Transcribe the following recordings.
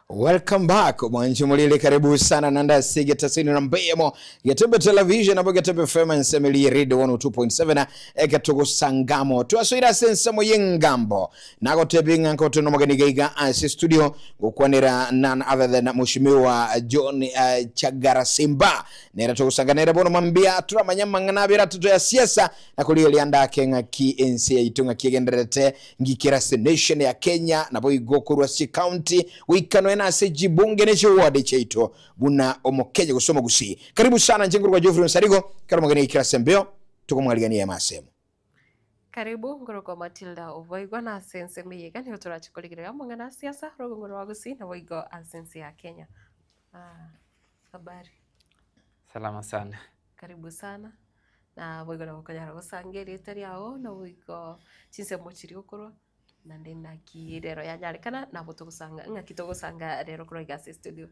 Welcome back. Mwanji mulile karibu sana nanda sige tasini na mbemo Getembe Television abo Getembe FM nsemeli radio 102.7 ekatogo sangamo tuasoira sensa mo Engambo nago tebinga nkoto no maganiga as studio gukwanira none other than Mheshimiwa John Chagara Simba nera to sanganera bono mambia turamanyama nganabira tuto ya siasa na kuliyo lianda kenga ki NCA itunga kigenderete ngikira nation ya Kenya na boy gokurwa si county wikano na sejibunge necho wade cheito buna omokeje gusoma gusi karibu sana njenguru kwa Geoffery Onsarigo karo magani ikira sembeo tuko mwaligani ya masemo karibu ngoro kwa Matildah Obaigwa na sense meyega ni turachikolekera mangana siasa rogo ngoro wagusi na Obaigwa asense ya Kenya. Habari salama sana karibu sana na Obaigwa na wakanyara gusangeri tari yao na Obaigwa chinse mochiri okoro na ndenda kirero yanyarekana na butugusanga ngakitogusanga rero kuri gas studio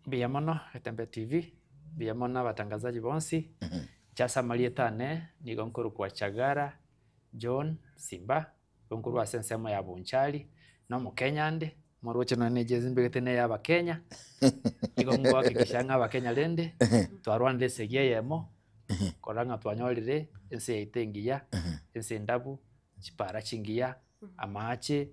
biyamono Getembe TV biyamono batangazaji bonsi chasa malietane ni gonkuru kwa Chagara John Simba gonkuru wa sensemo ya Bunchali no mu Kenya nde moroche no nejezi mbegete ya Bakenya igongo akikishanga Bakenya lende twarwande segeyemo koranga twanyolire ense itengiya ense ndabu chipara chingiya amache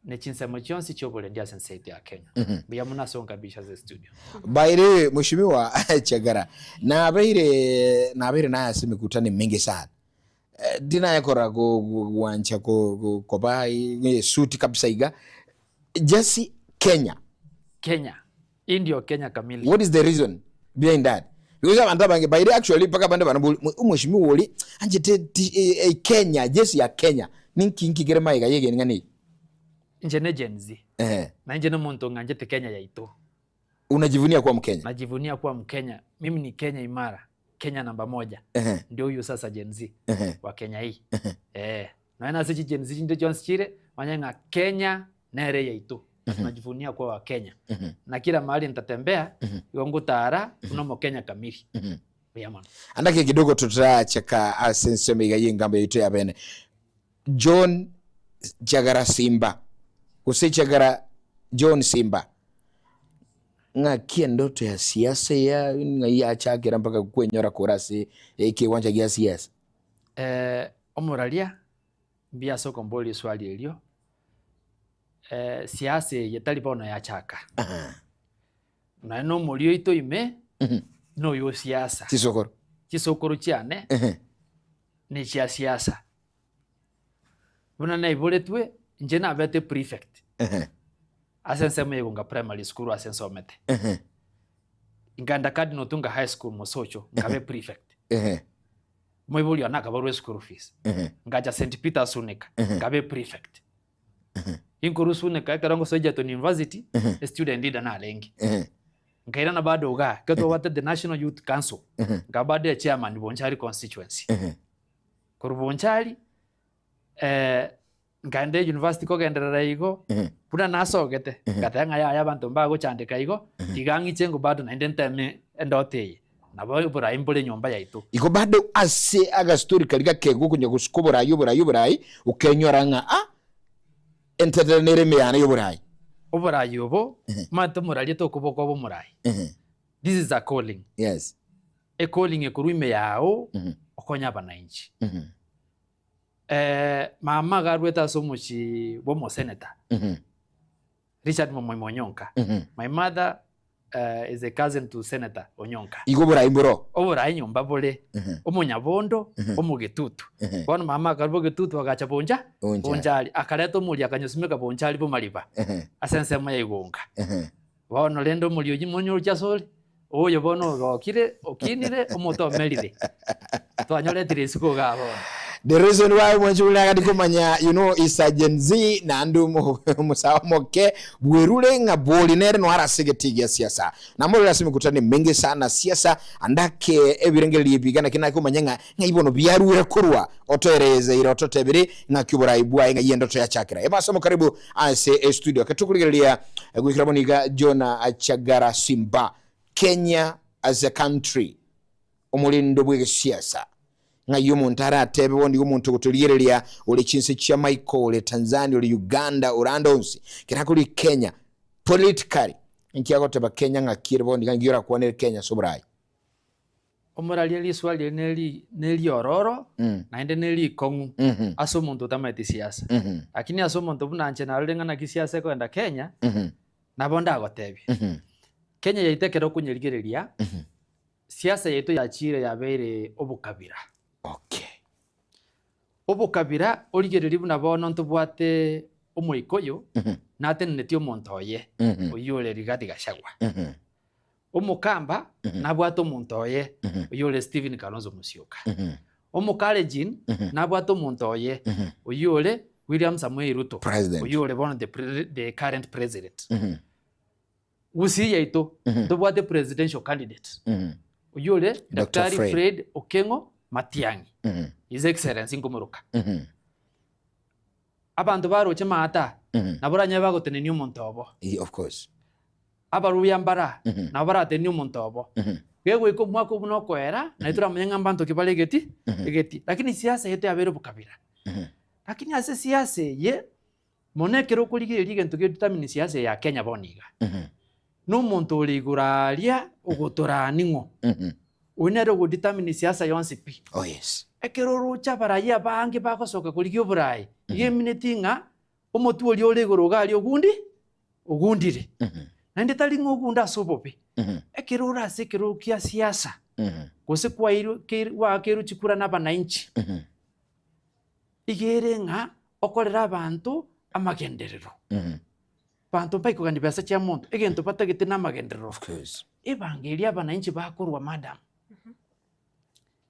nechinsemo chonsi chobole ndia sensei ya Kenya biyamuna songa bisha za studio baire Mheshimiwa Chagara na baire na asime kutani mingi sana dina yakora go wancha ko bai suti kabisa iga just Kenya Indio Kenya kamili. What is the reason behind that? Because abantu bange baire actually paka bande bana Mheshimiwa woli anjete Kenya just ya Kenya ninki gerema iga yege ngani njene genzi na njene muntu nganjete Kenya yaito. Unajivunia kuwa Mkenya? Najivunia kuwa Mkenya. Mimi ni Kenya imara, Kenya namba 1. Ndio huyo sasa genzi wa Kenya hii. Na ina sisi genzi ndio Jones Chire wanyanga Kenya nere yaito. Najivunia kuwa wa Kenya. Na kila mahali nitatembea yongo tara unomo Kenya kamili. Yamana. Andake kidogo tutacheka asense mega Engambo yaito ya bene. John Chagara Simba Use Chagara John Simba ngakia ndoto ya siasa ya chakira mpaka kwenyora kurasi kiwanja gya siasa omoralia mbia soko mboli swali elio siasa yetali bona ya chaka na no molio ito ime no yo siasa chisokoro chiane ni chia siasa buna na iboletwe njena abete prefect asense mego nga primary school asense omete inganda cardinal tunga high school mosocho ngabe prefect moibuli anaka barwe school fees ngaja St Peter's unika ngabe prefect inkurusu unika karango soja to university student leader na lengi ngaira na bado ga keto wate the National Youth Council ngabade chairman Bonchari constituency kurubonchari ngande university ko genderera igo puna nasogete gatanga ya bantu mbago chandika igo tigangi chengo bado na ndentame endoteye nabo bura imbole nyomba yaito iko bado ase aga story kaliga kego kunya kuskobora yoburai ukenyora nga entertainere meyana yoburai oburai yobo mato murali to kuboko bo murai this is a calling. Yes, a calling ekuruime yao okonya bananchi mama garweta somuchi bomo senator Richard Onyonka. My mother is a cousin to Senator Onyonka. Igobora imboro. Obora inyomba bole. Omunyabondo, omugetutu. Bwana mama garbo getutu agacha bonja. Bonjali akareto muri akanyosimeka bonjali bo maliba. Asense mayigonga. Bwana lendo muri ojimonyo cyasole. Oyo bono gokire okinire omoto melide. Twanyole tirisiko gabo. The reason why mwanjula ngadi kumanya is a Gen Z na andu musawa moke bwerule nga boli nere no arasegetiga siasa na molo rasimi kutani mengi sana siasa andake ebirenge libigana kina kumanya nga ibono byarure kurwa otoereze ira ototebiri nga kibura ibwa nga yendoto ya chakira emasomo karibu ase studio katukuligelia gwikiraboniga John Chagara Simba Kenya as a country omulindo bwe siasa nga yumuntu aratebe wondi umuntu kutuliyerelia ole chinse cha Michael ole Tanzania ole Uganda orandonsi kirakuli Kenya politically Inkiago teba Kenya ngakire bondi kangira kwanere Kenya sobrai. Omorali li swali neli ororo na ende neli kongu aso muntu tamati siasa. Lakini aso muntu bunanje na lenga na kisiasa kwenda Kenya na bonda agotebi. Kenya yaitekero kunyerigereria siasa yetu ya chire ya bere obukabira. Okay. Obukabira origereri buna bono ntubwate omoikoyo nateneti omonto oye oyore Rigathi Gachagua. Omukamba nabwate omonto oye oyore Stephen Kalonzo Musyoka. Omukalenjin nabwate omonto oye oyore William Samoei Ruto oyore bono the current president. Usi yaito tubwate presidential candidate oyore Dr. Fred Okengo Matiang'i. His Excellency Ngumuruka. Abantu baroche mata naburanya bagoteneni omonto obo. Of course. Abaruyambara nabarateni omonto obo. Gego iko mwako buno kwera na itura mwenga mbanto kibale geti lakini siasa yetu yabere bukabira. Lakini ase siasa ye monekero kuligiri gento gedetermine siasa ya Kenya boniga. No muntu oliguralia ogotoraningo. Unero go determine siasa yonse pi. Oh yes. Ekero rucha baraya bange bakosoka kuligyo burai. Ye minetinga omotu oli olegoro gali ogundire. Na ndetali ngogunda sobope. Ekero rase kero kia siasa. Kose kwa iru wa keru chikura n'abananchi. Igerenga okolera abantu amagenderero. Bantu pai kugandi basa cha muntu egento patagete n'amagenderero. Of course. Evangelia abananchi bakorwa madam.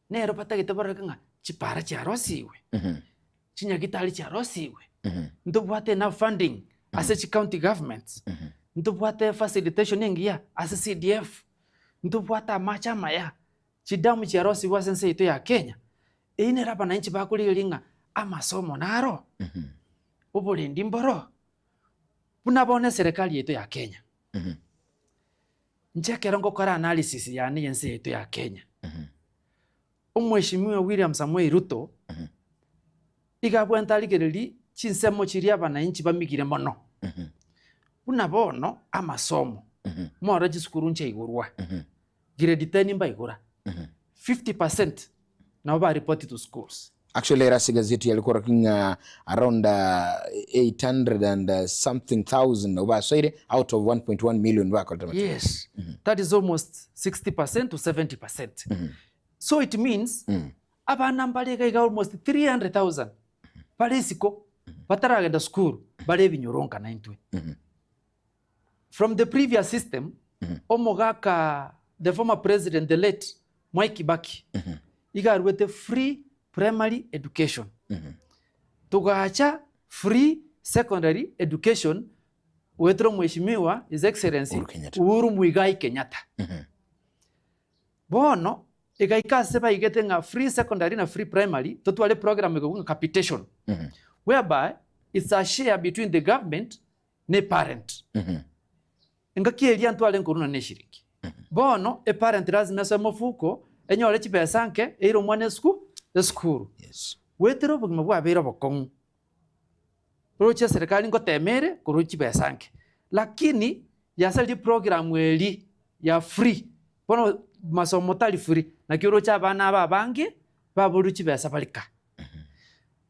Nero patagete barakanga chipara cha rosiwe. Chinyagitali cha rosiwe. Ndubwate na funding as a county governments. Ndubwate facilitation ngia as a CDF. Ndubwate machama ya chidamu cha rosiwe sense ito ya Kenya. Ine rapa na nchi bakulilinga amasomo naro. Ubulendi mboro. Punabone serikali yetu ya Kenya. Nchekera ngokora analysis ya ni yense yetu ya Kenya. Omweshimiwa William Samoei Ruto igabwentaligereri chinsemo chiria abananchi bamigire mono. Unabono amasomo. Mwara gisukuru nche igurwa. Grade 10 mbaigura. 50% now ba report to schools. Actually, Rasi Gazeti yalikuwa raking around 800 and something thousand out of 1.1 million. Yes, that is almost 60% to 70%. So it means abana mbalega almost 300,000 palesiko bataragenda school bale binyoronka na intwe. From the previous system, omogaka the former president, the late Mwai Kibaki, igarwete free primary education. Tugacha free secondary education wetro mheshimiwa His Excellency Uhuru Muigai Kenyatta. Bono igaika seba igetenga free secondary na free primary totwale program ego capitation. Whereby it's a share between the government ne parent. Ngakieli antwale nkoruna neshiriki. Bono a parent lazima sema fuko enyole chipesanke eiro mwana school. Yes. Wetero bugima bwa bera bokongu. Rocha serikali ngotemere kuruchi besanke. Lakini yasali program eli ya free. Bono masomo tali free. Na kirocha abana abange baburuchi besa balika.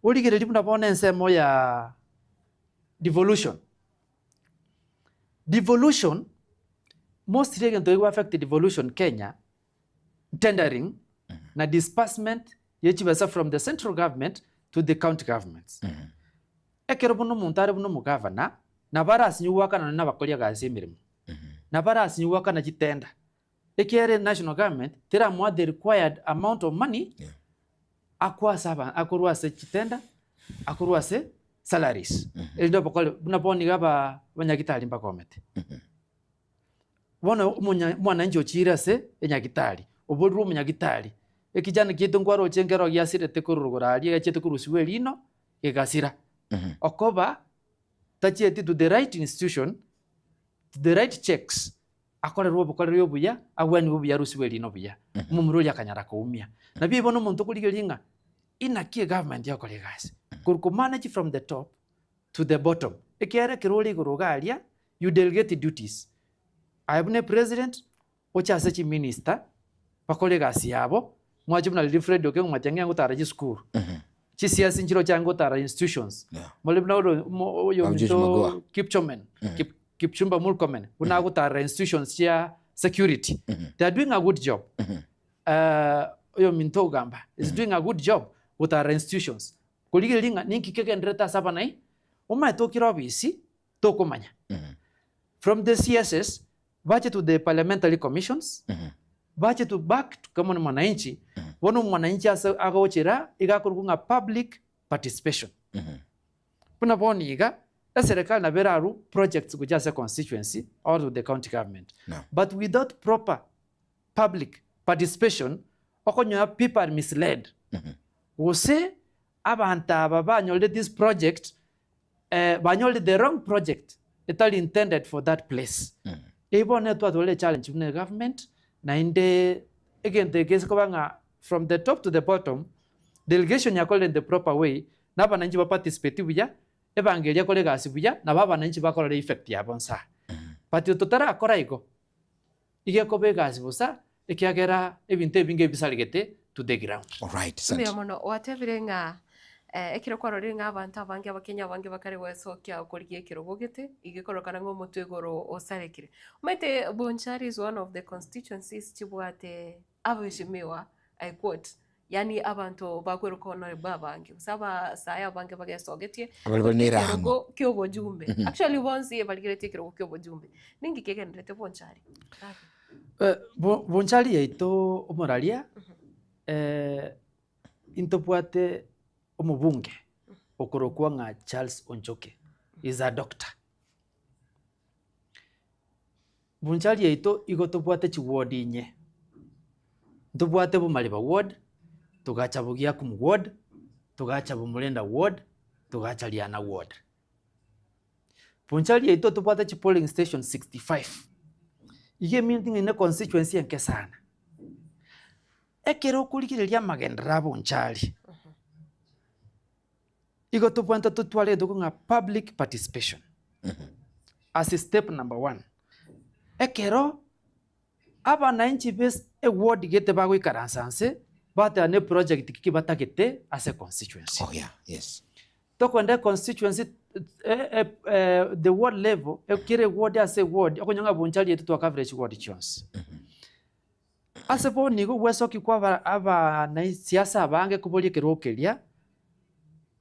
Oligere libuna bona nsemo ya devolution. Devolution most regent to affect devolution Kenya tendering na disbursement yechibesa from the central government to the county governments. Ekero buno muntare buno mugavana na barasi nyuwaka na bakolia gasemirimo. Na barasi nyuwaka na jitenda. Ekere national government tera more the required amount of money akwasaba akurwase jitenda akurwase salaries. Endo bakole buna boni gaba banyagitali mbakomete. Bona mwananchi ochirase enyagitali obodru munyagitali ekijana kieto ngwaro chengero gyasire tekurugura ali echete kurusiwe lino egasira okoba tachieti to the right institution to the right checks akole robo kole yobuya awani buya rusiwe lino buya mumuruli akanyara kuumia na bibono muntu kuligelinga ina kie government yakole gasi kurku manage from the top to the bottom ekere kiroli gurugalia you delegate duties ayabune president ochase chi minister bakole gasi yabo mwaje muna Fred oke mwatenge ngutara ji school chi siasa njiro chango tara institutions mole bna oyo mito Kipchomen Kipchumba Murkomen una gutara institutions ya security they are doing a good job oyo minto gamba is doing a good job with our institutions kuligelinga ninki kegendreta saba nai uma to kirobisi to komanya from the CSS bache to the parliamentary commissions bache to back to kama mwananchi wono mwananchi agochera igakurunga public participation kuna boni iga serikali na beraru projects kujasa constituency or to the county government but without proper public participation okonyo people are misled wose abanta babanyolde this project banyolde the wrong project etali intended for that place ibone to atole challenge in the government na inde again the case kobanga from the top to the bottom delegation yakole in the proper way na bananchi ba participate buya evangelia kole gasi buya na baba nanchi bakole effect yabonsa but totara akora iko ige kobe gasi busa ikiagera ebinte binge bisaligete to the ground. All right. Mia mono whatever nga ekiro kwarori nga abantu abange abakenya abange bakari wesokia okorigie ekiro gogete igikorokana ngo mutwegoro osarekire umete Bonchari is one of the constituencies chibwate abishimiwa I quote yani abantu bakweruko no babange usaba saya abange bagesogetie abalibonera kyobo jumbe actually once evaligirete ekiro kyobo jumbe ningi kegendrete Bonchari Bonchari yaito omoralia intopwate omubunge okorokwa nga Charles Onchoke is a doctor. Bonchari yaito igotopwate chi ward inye ntopwate bumali ba ward tugacha bugia kum ward tugacha bumulenda ward tugacha liana ward. Bonchari yaito topwate chi polling station 65 ige meeting in a constituency yanke sana ekero kulikirelia magendera Bonchari igo tupwanta tutwale dokunga public participation as step number 1 ekero abananchi bes a ward gete bago ikaransanse bata ne project kikibatagete as a constituency. Oh yeah, yes. Tokonde constituency the ward level ekire ward as a ward akonyanga Bonchari yetu to coverage ward chons asebo nigo wesoki kwa aba na siasa abange kuboli kerokelia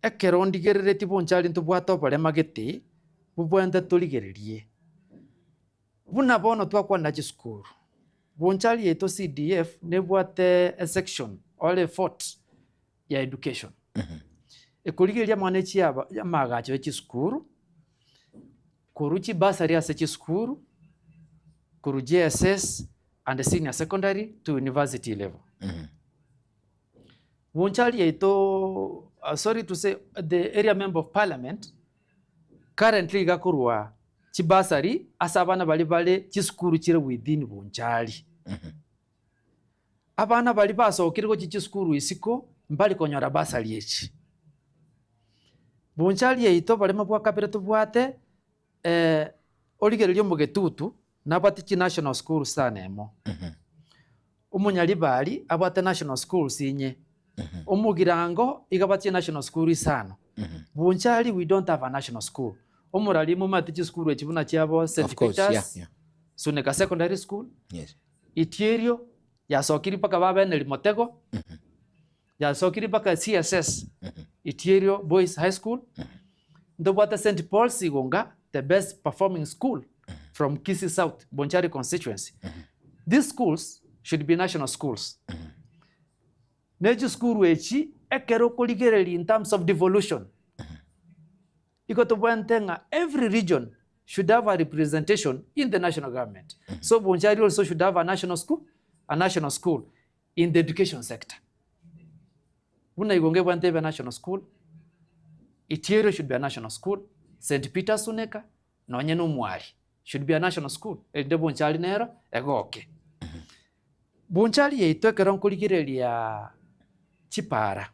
ekero ndigerereti Bonchari ntubwata obale magete bubwenda toligererie buna bono twakwa na school Bonchari yeto CDF nebwate a section all effort ya education ekoligeria mwanechi aba magacho echi school kuruchi basari ase echi school kuru JSS and senior secondary to university level. Bonchari yaito sorry to say the area member of parliament currently gakurwa chibasari asabana bali chiskuru chire within Bonchari abana bali basokirego chiskuru isiko mbali konyora basari echi Bonchari yaito bali mabwa kapere tubwate oligererio mugetutu nabati national school sanemo umunyali bali abate national school sinye umugirango igabati national school isano Bonchari we don't have a national school umurali mu mati school ekibuna cyabo St Peter's Suneka secondary school yes Itierio ya sokiri paka babene limotego ya sokiri paka CSS Itierio boys high school ndobata St Paul's Igonga the best performing school from Kisii South, Bonchari constituency. These schools should be national schools. Neju school wechi ekero koligereli in terms of devolution. Ikotobantenga every region should have a representation in the national government. So Bonchari also should have a national school in the education sector. Una igonge bantebe national school. Itierio should be a national school. St. Peter's Suneka, nonye no mwari. Should be a national school. Elde Bonchari nero egoke. Bonchari yeito ekero kuligirelia chipara.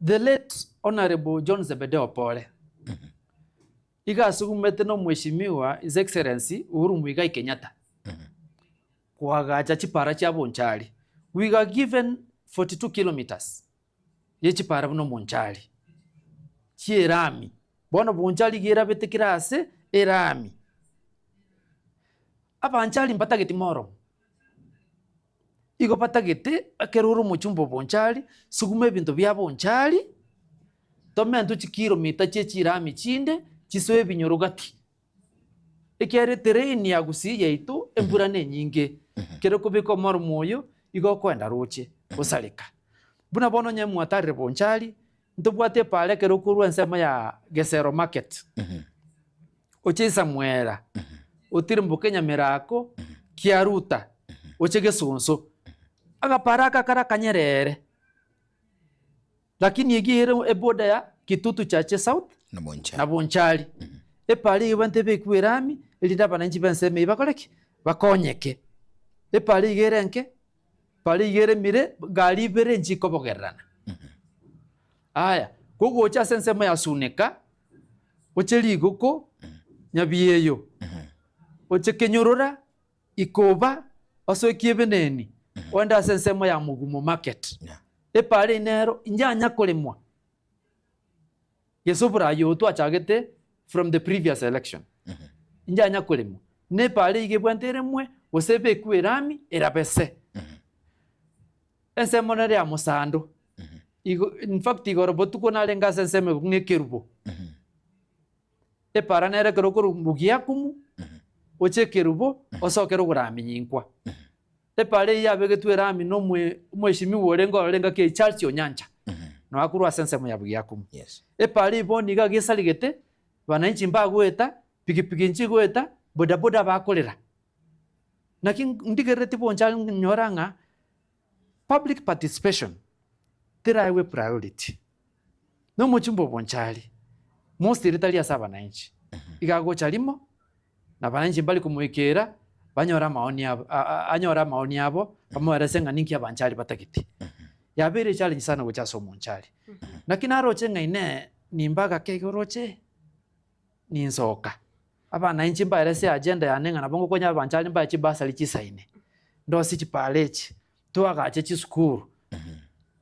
The late Honorable John Zebedeo Pole iga sugumete no mheshimiwa His Excellency Uhuru Muigai Kenyatta kwagacha chipara cha Bonchari. We were given 42 kilometers ye chipara buno Bonchari chierami bono Bonchari gera betekirase erami abanchari mpatageti moro igo patagete akeruru muchumbo Bonchari sugume bintu bya Bonchari tomentu chikilomita chechirami chinde chisoe binyorogati ekere terrain ya Gusii yaitu embura ne nyinge kero kubiko moro moyo igo kwenda roche osaleka buna bono nyamwatare Bonchari ntubwate pale kero kurwa nsema ya Gesero market ochesa mwera otirimbuke Nyamirako kiaruta ochege sonso agaparaka kara kanyerere lakini igire eboda ya Kitutu Chache South na Bonchari epali ibante bekwirami elida bananchi benseme ibakoreki bakonyeke epali igerenke pali igere mire gali bere nchiko bogerana aya gogo cha sensema ya suneka ocheli goko nyabieyo oche kenyorora ikoba oso kiebeneni onda sensema ya mugumo market epali nero njanya kolemwa yesobra yoto achagete from the previous election njanya kolemwa ne pali igebwantere mwe osebe kwirami erabese ensemonere ya musando in fact igorobotu kona lenga senseme ngekerubo epara nere kerokuru mugiakumu oche kerubo osokero gurami nyinkwa epare ya begetwerami no mweshimi worengo lenga ke Charles Onyancha no akuru senseme ya bugiakumu epare iboni ga gesaligete bananchi mbagweta pigipigi nchigweta bodaboda bakolera nakin ndigereti Bonchari nyoranga public participation terawe priority no muchumbo Bonchari most iritalia saba nanchi igago charimo na bananchi mbali kumwekera banyora maoni abo anyora maoni abo bamweresenga ninki abanchari batagiti yabere challenge sana gocha so Bonchari nakina roche ngaine nimbaga kegoroche ninsoka abana inchi mbaerese agenda yanenga nabongo konya abanchari mbaye chibasa lichisaine ndo sichipalechi tuagache chisukuru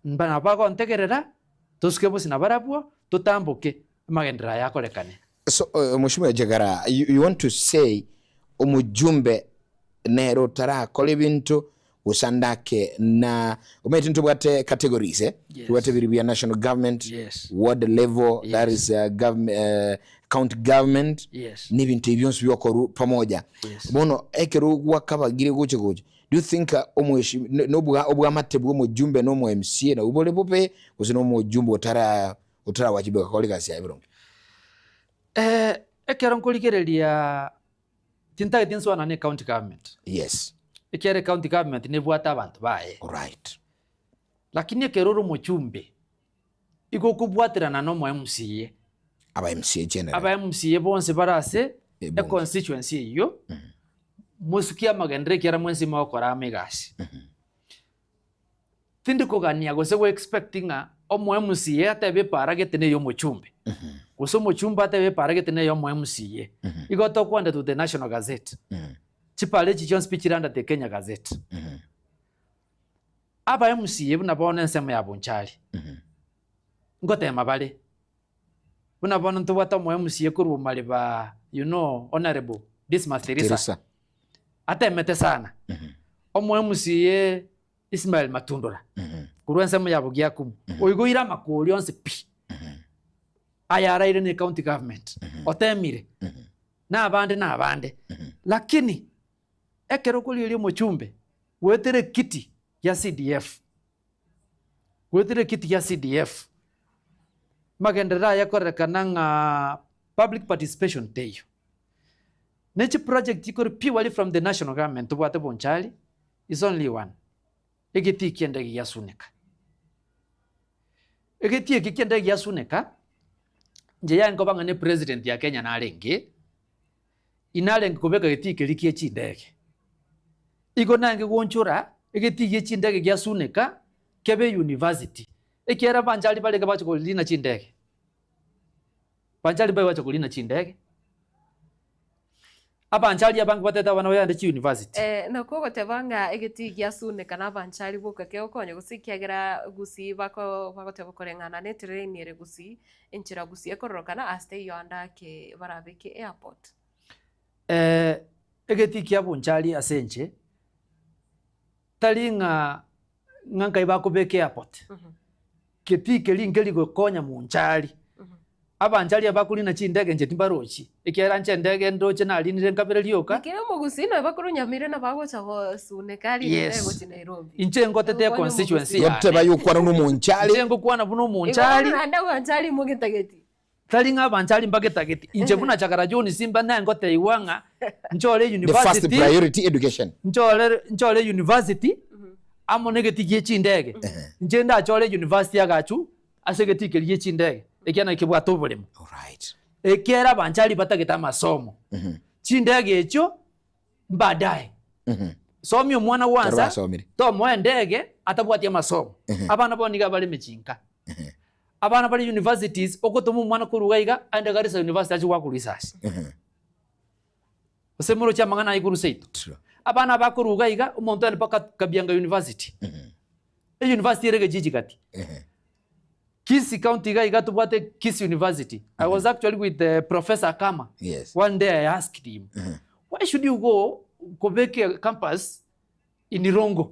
mbana bago ntegerera tuskebo sinabarabwo tutambuke magendera yakorekane. So Mheshimiwa Jagara, you want to say omujumbe nero tara kole bintu usandake na umetintu bwate categories bwate biribya national government, ward level, that is county government, ni bintu byonse byokoro pamoja bono ekero gwakabagire goche goche. Do you think omweshi no matebwo mujumbe no mu MCA na ubole bope usino mujumbe utara wajibe kole kasi ya birongo ekero nkoligereria tinta tinso na county government ekere county government ne bwata abantu bae right lakini ekero mujumbe iko kubwatirana no mu MCA aba MCA general aba MCA bonse barase e constituency iyo musukia magendre kiara mwensi makora amegasi tindiko gania gose we expecting omo MCA atebe paragete yo muchumbe gose muchumba atebe paragete yo MCA igoto kwanda to the National Gazette chipale chichon speech randa the Kenya Gazette aba MCA bunabona nsema ya Bonchari ngote mabale bunabona ntubata mo MCA kuru mali ba honorable Dismas Teresa atemete sana omo MCA Ismail Matundura kurwa nsema ya bugiakumu oigoira makuri onse pi ayara ile ni county government otemire na abande lakini ekero kuli muchumbe wetere kiti ya CDF magendera yakorekana public participation teyo nechi project ikori purely from the national government tubwate Bonchari is only one egeti kiendege yasuneka nje yango bangane president ya Kenya na alenge inalenge kubeka getike likie chindege igo nange wonchura egeti chindege yasuneka kebe university ekera Banchari baleka bacho kulina chindege Banchari bayo bacho kulina chindege abanchali abangi bateta bana bayande chi university na ko gotebanga egeti giasune kana abanchali boka ke okonye gusikiagira gusi bako korengana ne train ere gusi enchira gusi ekorokana aste yonda ke barabeke airport egeti kia bunchali asenche talinga ngankai bako beke airport keti kelingeli gokonya munchali abanchali abakuli na chindege nje timbarochi ikiera nche ndege ndoche na alinire nkabere lyoka ikire mugusino bakuru Nyamira na bagocha ho sune kali ndego chi Nairobi inche ngotete constituency yote bayukwana no munchali inche ngokwana buno munchali anda wanchali mugitageti talinga abanchali mbagitageti inche buna chakara joni simba na ngote iwanga nchole university the first priority education nchole university amonegeti gichi ndege nche nda chole university agachu asegeti gichi ndege ekiana kibwato bulimo alright ekera banchali batageta masomo chindege echo baadaye somi omwana wanza to mwendege atabwatia masomo abana boniga bali mechinka abana bali universities okotomu mwana kurugaiga ande garisa university achi wakulisasi osemuro cha mangana ikuru seito abana bakurugaiga umuntu ane paka kabianga university university rege jiji kati Kisii County guy got to what Kisii University. I was actually with Professor Kama. Yes. One day I asked him, why should you go Kobeke campus in Rongo?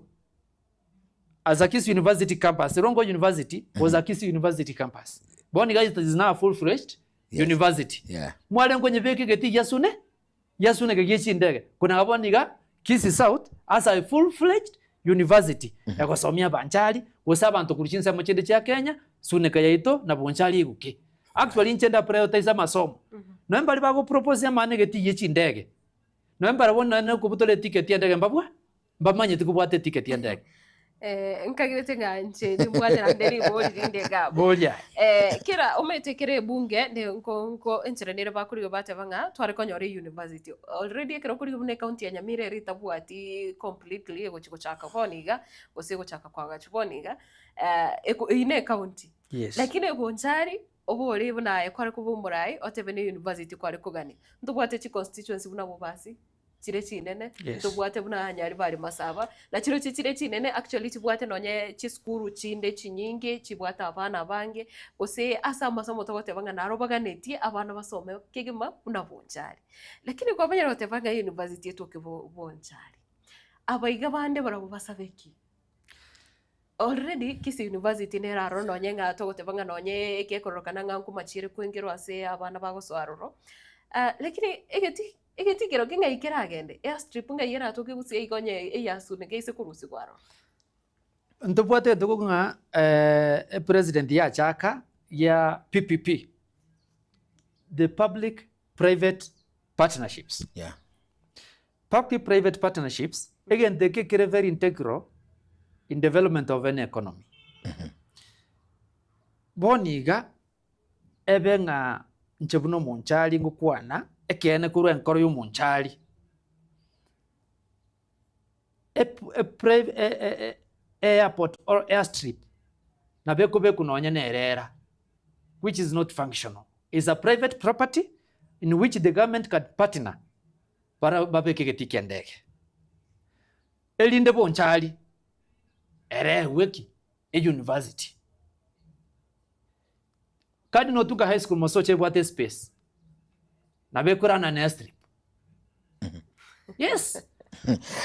As a Kisii University campus, Rongo University was a Kisii University campus. Boni guys is now a full-fledged university. Yeah. Mwale kwenye beke geti yasune gegechi ndege. Kuna gaboni ga Kisii South as a full-fledged university. Yakosomia banchali, abantu kulichinsa mochende cha Kenya. Sune kayaito na bonchali iguke actually nchenda prioritize masomo noemba libago propose ya mane geti yechi ndege noemba rabona na kubutole ticket ya ndege mbamanye tikubwate ticket ya ndege nkagirete nganche ndibwate na nderi boli ndega bolya kira umetekere bunge ne nko enchiranire bakuri bate banga tware konyore university already kira kuri bune county ya Nyamira rita bwati completely ego chiko chaka boniga osego chaka kwaga chiboniga ine county yes lakini bonchari obole buna ekware kubumburayi otebene university kware kugani ndubwate chi constituency buna bubasi chire chinene ndubwate buna hanyari bari masaba na chiro chire chinene actually chibwate nonye chiskuru chinde chinyingi chibwate abana bange ose asa masomo togote banga narobaganeti abana basome kigima buna bonchari lakini kwa banyara otebanga university etoke bonchari abaiga bande barabo basabeki already Kisii University nera rono nyenga togote banga nonye ekekorokana nganku machire kwingirwa ase abana bagoswaroro lakini egeti kero kinga ikera agende airstrip nga yera toke gusi igonye eyasune geise kurusi gwaro ntobwate dogonga president ya chaka ya PPP the public private partnerships public private partnerships again they are very integral in development of any economy. Boniga ebenga nchebuno munchali ngukwana ekene kuru enkoro y'umunchali airport or airstrip na beku nonya nerera which is not functional is a private property in which the government can partner para babeke getiki ndege elinde bonchali ere weki university kadi no tuka high school mosoche bwate space na bekura na airstrip yes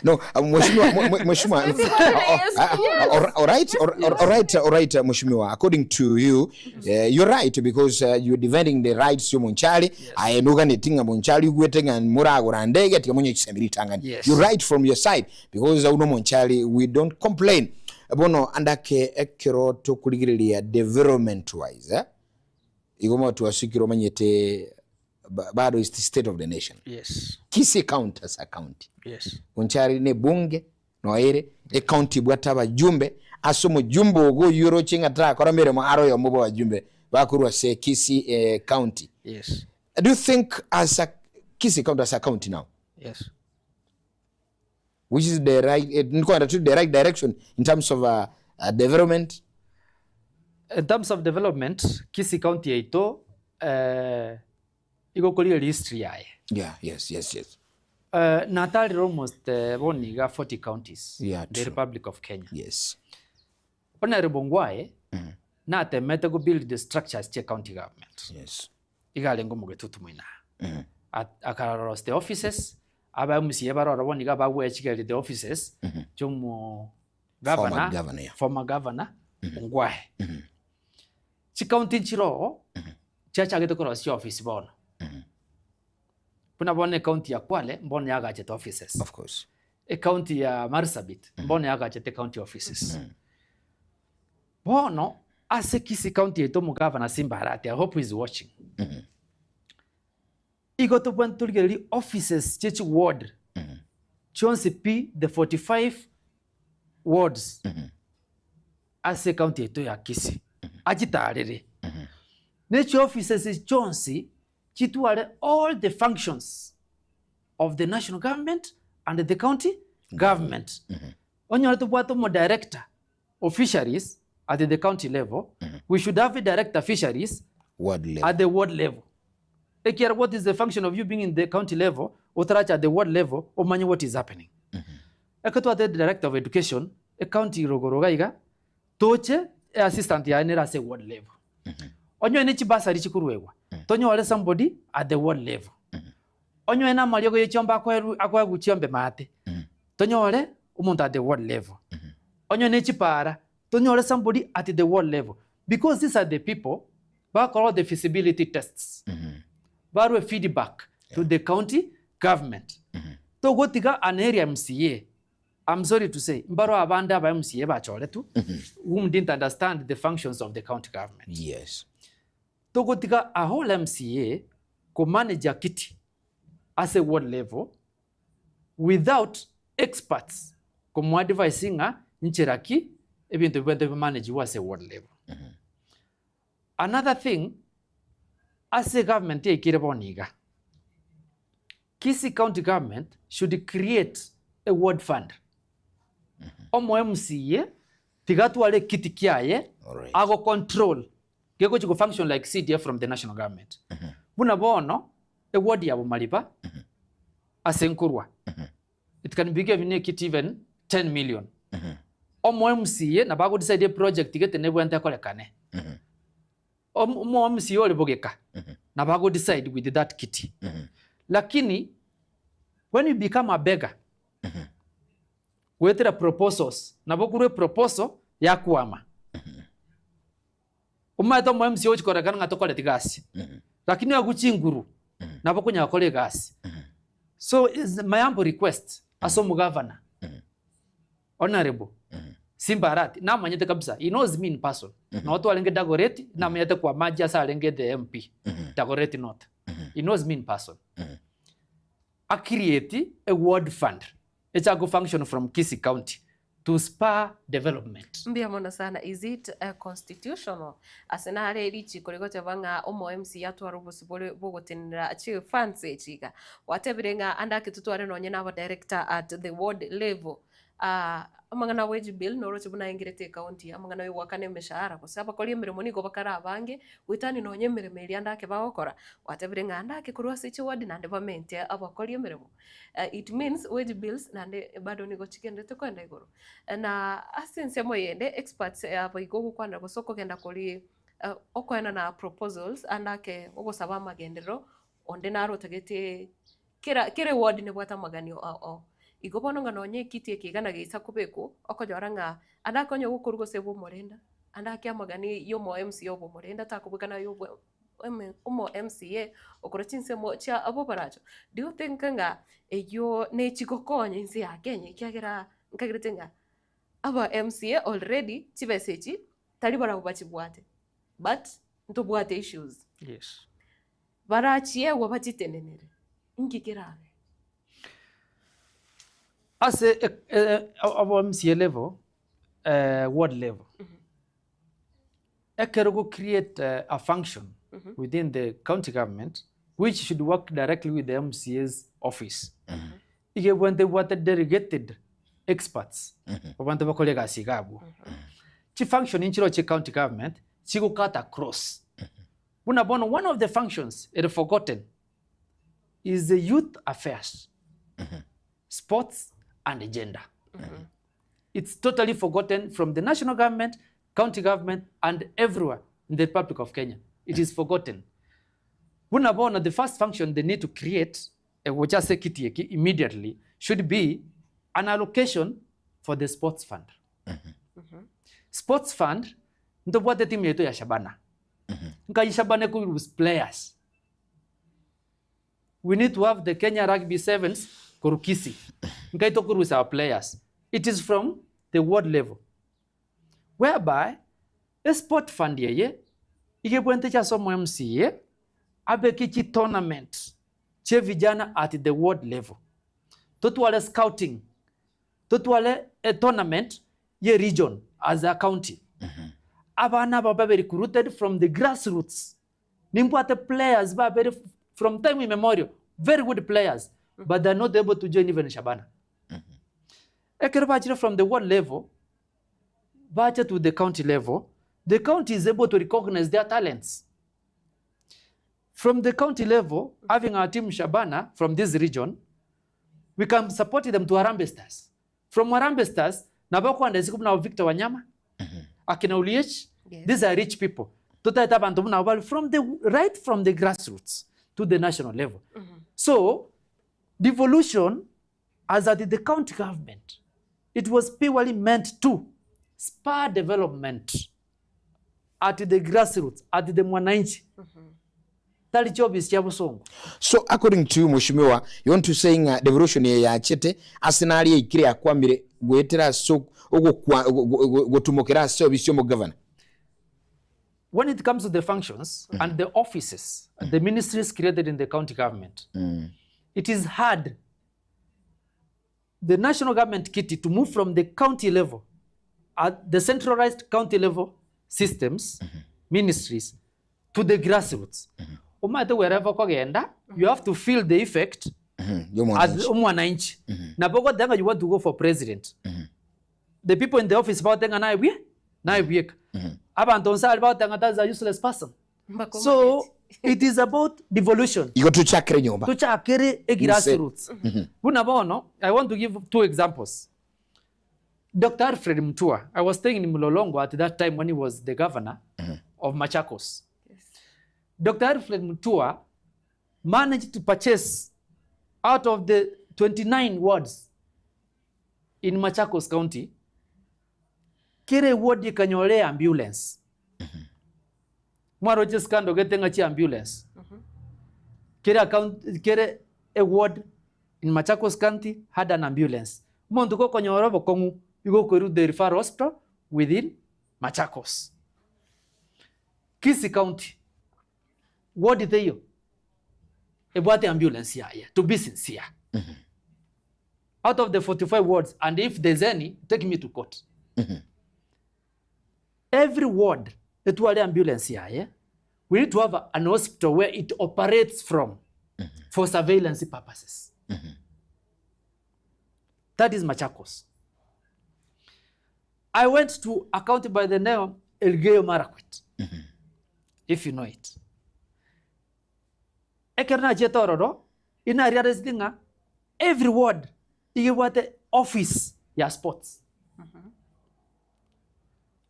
no mheshimiwa all right mheshimiwa according to you you're right because you're defending the rights yo munchali ayenuga netinga munchali gwetenga muragura ndege tikamunye chisemiri tangani you're right from your side because uno munchali we don't complain bono andake ekero to kuligirilia development wise igoma tuwasikiro manyete bado is the state of the nation. Yes. Kisii county as a county. Yes. Unchari ne bunge no ere e county bwataba jumbe asomo jumbo go euro chinga tra koromere mo aro yo mubo jumbe bakurwa se Kisii county. Yes. Do you think as a Kisii county as a county now? Yes. Which is the right direction in terms of development? In terms of development, Kisii county ito iko kuli history yae. Yeah, yes. Natal almost boniga 40 counties. Yeah, the true. Republic of Kenya. Yes. Honorable Ngwae na temete go build the structures che county government. Yes. Igalengo mugetutu mwina. Akaros the offices aba MCA barora boniga bagwe chigeli the offices chomo governor, former governor Ngwae. Chi county chiro chacha geto cross office bono. Puna bone county ya Kwale mbone yaga chet offices. Of course. E county ya Marsabit mbone yaga chet county offices. Bono ase Kisii county eto mu governor Simbarati, I hope he's watching. Igo to bwantulgeli offices church ward. Chonsi P the 45 wards. Ase county eto ya Kisii. Ajitarere. Nature offices is chonsi chituare all the functions of the national government and the county government. Onyo to bwato mo director of fisheries at the county level. We should have a director fisheries at the ward level. What is the function of you being in the county level, or at the ward level, or manage what is happening? Ekatwa the director of education, a county rogorogaiga, toche assistant ya nera se ward level. Onyo enichi basari chikuruewa. Tonyo wale somebody at the ward level. Onyo ena maliogo yechomba akwa guchiombe mate. Tonyo wale umuntu at the ward level. Onyo enichi para. Tonyo wale somebody at the ward level. Because these are the people who call the feasibility tests. Barwe feedback to the county government. To go tiga an area MCA. I'm sorry to say, mbaro abanda ba MCA ba chole tu, whom didn't understand the functions of the county government. Yes. To go tiga a whole MCA ko manage a kiti as a ward level without experts ko advising ncheraki ebintu bwende manage was a ward level. Another thing, as a government ikiraboniga, Kisii county government should create a ward fund. Omo MCA tigatwale kiti kiaye ago control geko chiko function like CDF from the national government. Buna bono a ward yabo malipa asenkurwa. It can be given a kit even 10 million. Omo MCA na bago decide project tigete nebo ente kolekane. Omo MCA ole bogeka na bago decide with that kit. Lakini when you become a beggar, wetera proposals na bokure proposal ya kuama. Umaito mo MCA ochikora kana tokole tigasi. Lakini aguchinguru na bokunya kole gasi. So is my humble request as omu governor. Honorable Simbarati na manyete kabisa. He knows me in person. Na watu walenge Dagoretti na manyete kwa maji asa walenge the MP. Dagoretti North. He knows me in person. A create a ward fund. It's a go function from Kisii County to spur development. Mbia mona sana, is it constitutional? Asenare richi kurigote vanga omo MC atu arubusibole bogotenera achi fancy chiga. Whatever anda kitutware no nyena wa director at the ward level. Amangana wage bill no roche buna ingirete county amangana we wakane meshahara ko saba koli mirimo ni go bakara abange witani no nye mirimo iri andake bagokora whatever andake kurwa sichi ward na development abakoli mirimo. It means wage bills nande bado ni go chikendete kwenda igoro na asense moyende experts abo igogo kwanda go soko genda koli okwena na proposals andake ogosaba magendero onde naro tagete kire ward ne bwata maganio igobono ngano nye kiti ekigana geisa kubeko okojora nga adakonyo gukurugo sebo morenda andake amagani yo mo MC yo bo morenda takubukana yo omo MCA okorochinse mo cha abo baracho. Do you think nga eyo ne chikokonye insi ya Kenya kyagera nkagretenga aba MCA already chibesechi tali bara bachibwate but ntobwate issues. Yes. Barachie wabachitenenere ngikirabe. As a MCA level, ward level, Ekerogo create a function within the county government which should work directly with the MCA's office. When they were the delegated experts, when they were colleagues, she function in Chiroche county government, she go cut across. One of the functions it forgotten is the youth affairs. sports and gender. It's totally forgotten from the national government, county government, and everywhere in the Republic of Kenya. It is forgotten. When the first function they need to create, immediately, should be an allocation for the sports fund. Sports fund, ndo bwate timu yetu ya Shabana. Nka Shabana with players. We need to have the Kenya Rugby Sevens kuru Kisii. Nka ito kuru with our players. It is from the world level. Whereby, a sport fund ye, ike bwente cha somo MCA, abe kichi tournament, che vijana at the world level. Totuale scouting, totuale a tournament, ye region as a county. Abana babe recruited from the grassroots. Nimpuate players babe from time immemorial, very good players, but they're not able to join even Shabana. From the world level, to the county level, the county is able to recognize their talents. From the county level, having our team Shabana from this region, we can support them to Harambee Stars. From Harambee Stars, Nabako and Ezekub Victor Wanyama, Akina Uliech, these are rich people. From the grassroots to the national level. So, devolution, as at the county government, it was purely meant to spur development at the grassroots, at the mwananchi. That job is Chabusongo. So, according to you, Mheshimiwa, you want to say devolution ya chete asenali ikire akwamire gwetera so gotumokera so bisyomo governor. When it comes to the functions and the offices, the ministries created in the county government, it is hard the national government kitty to move from the county level, at the centralized county level systems, ministries, to the grassroots. No matter wherever you have to feel the effect as umwananchi. Na boko denga you want to go for president. The people in the office about denga na week. Abantonsa about denga that is a useless person. So it is about devolution. You go to chakre nyumba. To chakre grassroots. I want to give two examples. Dr. Alfred Mutua, I was staying in Mlolongo at that time when he was the governor of Machakos. Dr. Alfred Mutua managed to purchase out of the 29 wards in Machakos County, kire ward kanyole ambulance. Mwaro skando getenga chi ambulance. Kire a ward in Machakos County had an ambulance. Montuko konyoro bokongu you go to the referral hospital within Machakos. Kisii County. What did they do? About the ambulance here, to be sincere. Out of the 45 wards, and if there's any, take me to court. Every ward, that was the ambulance here, we need to have an hospital where it operates from for surveillance purposes. That is Machakos. I went to a county by the name of Elgeyo Marakwet, if you know it. Ekerna Jetororo, in a real every ward, you want the office, ya sports.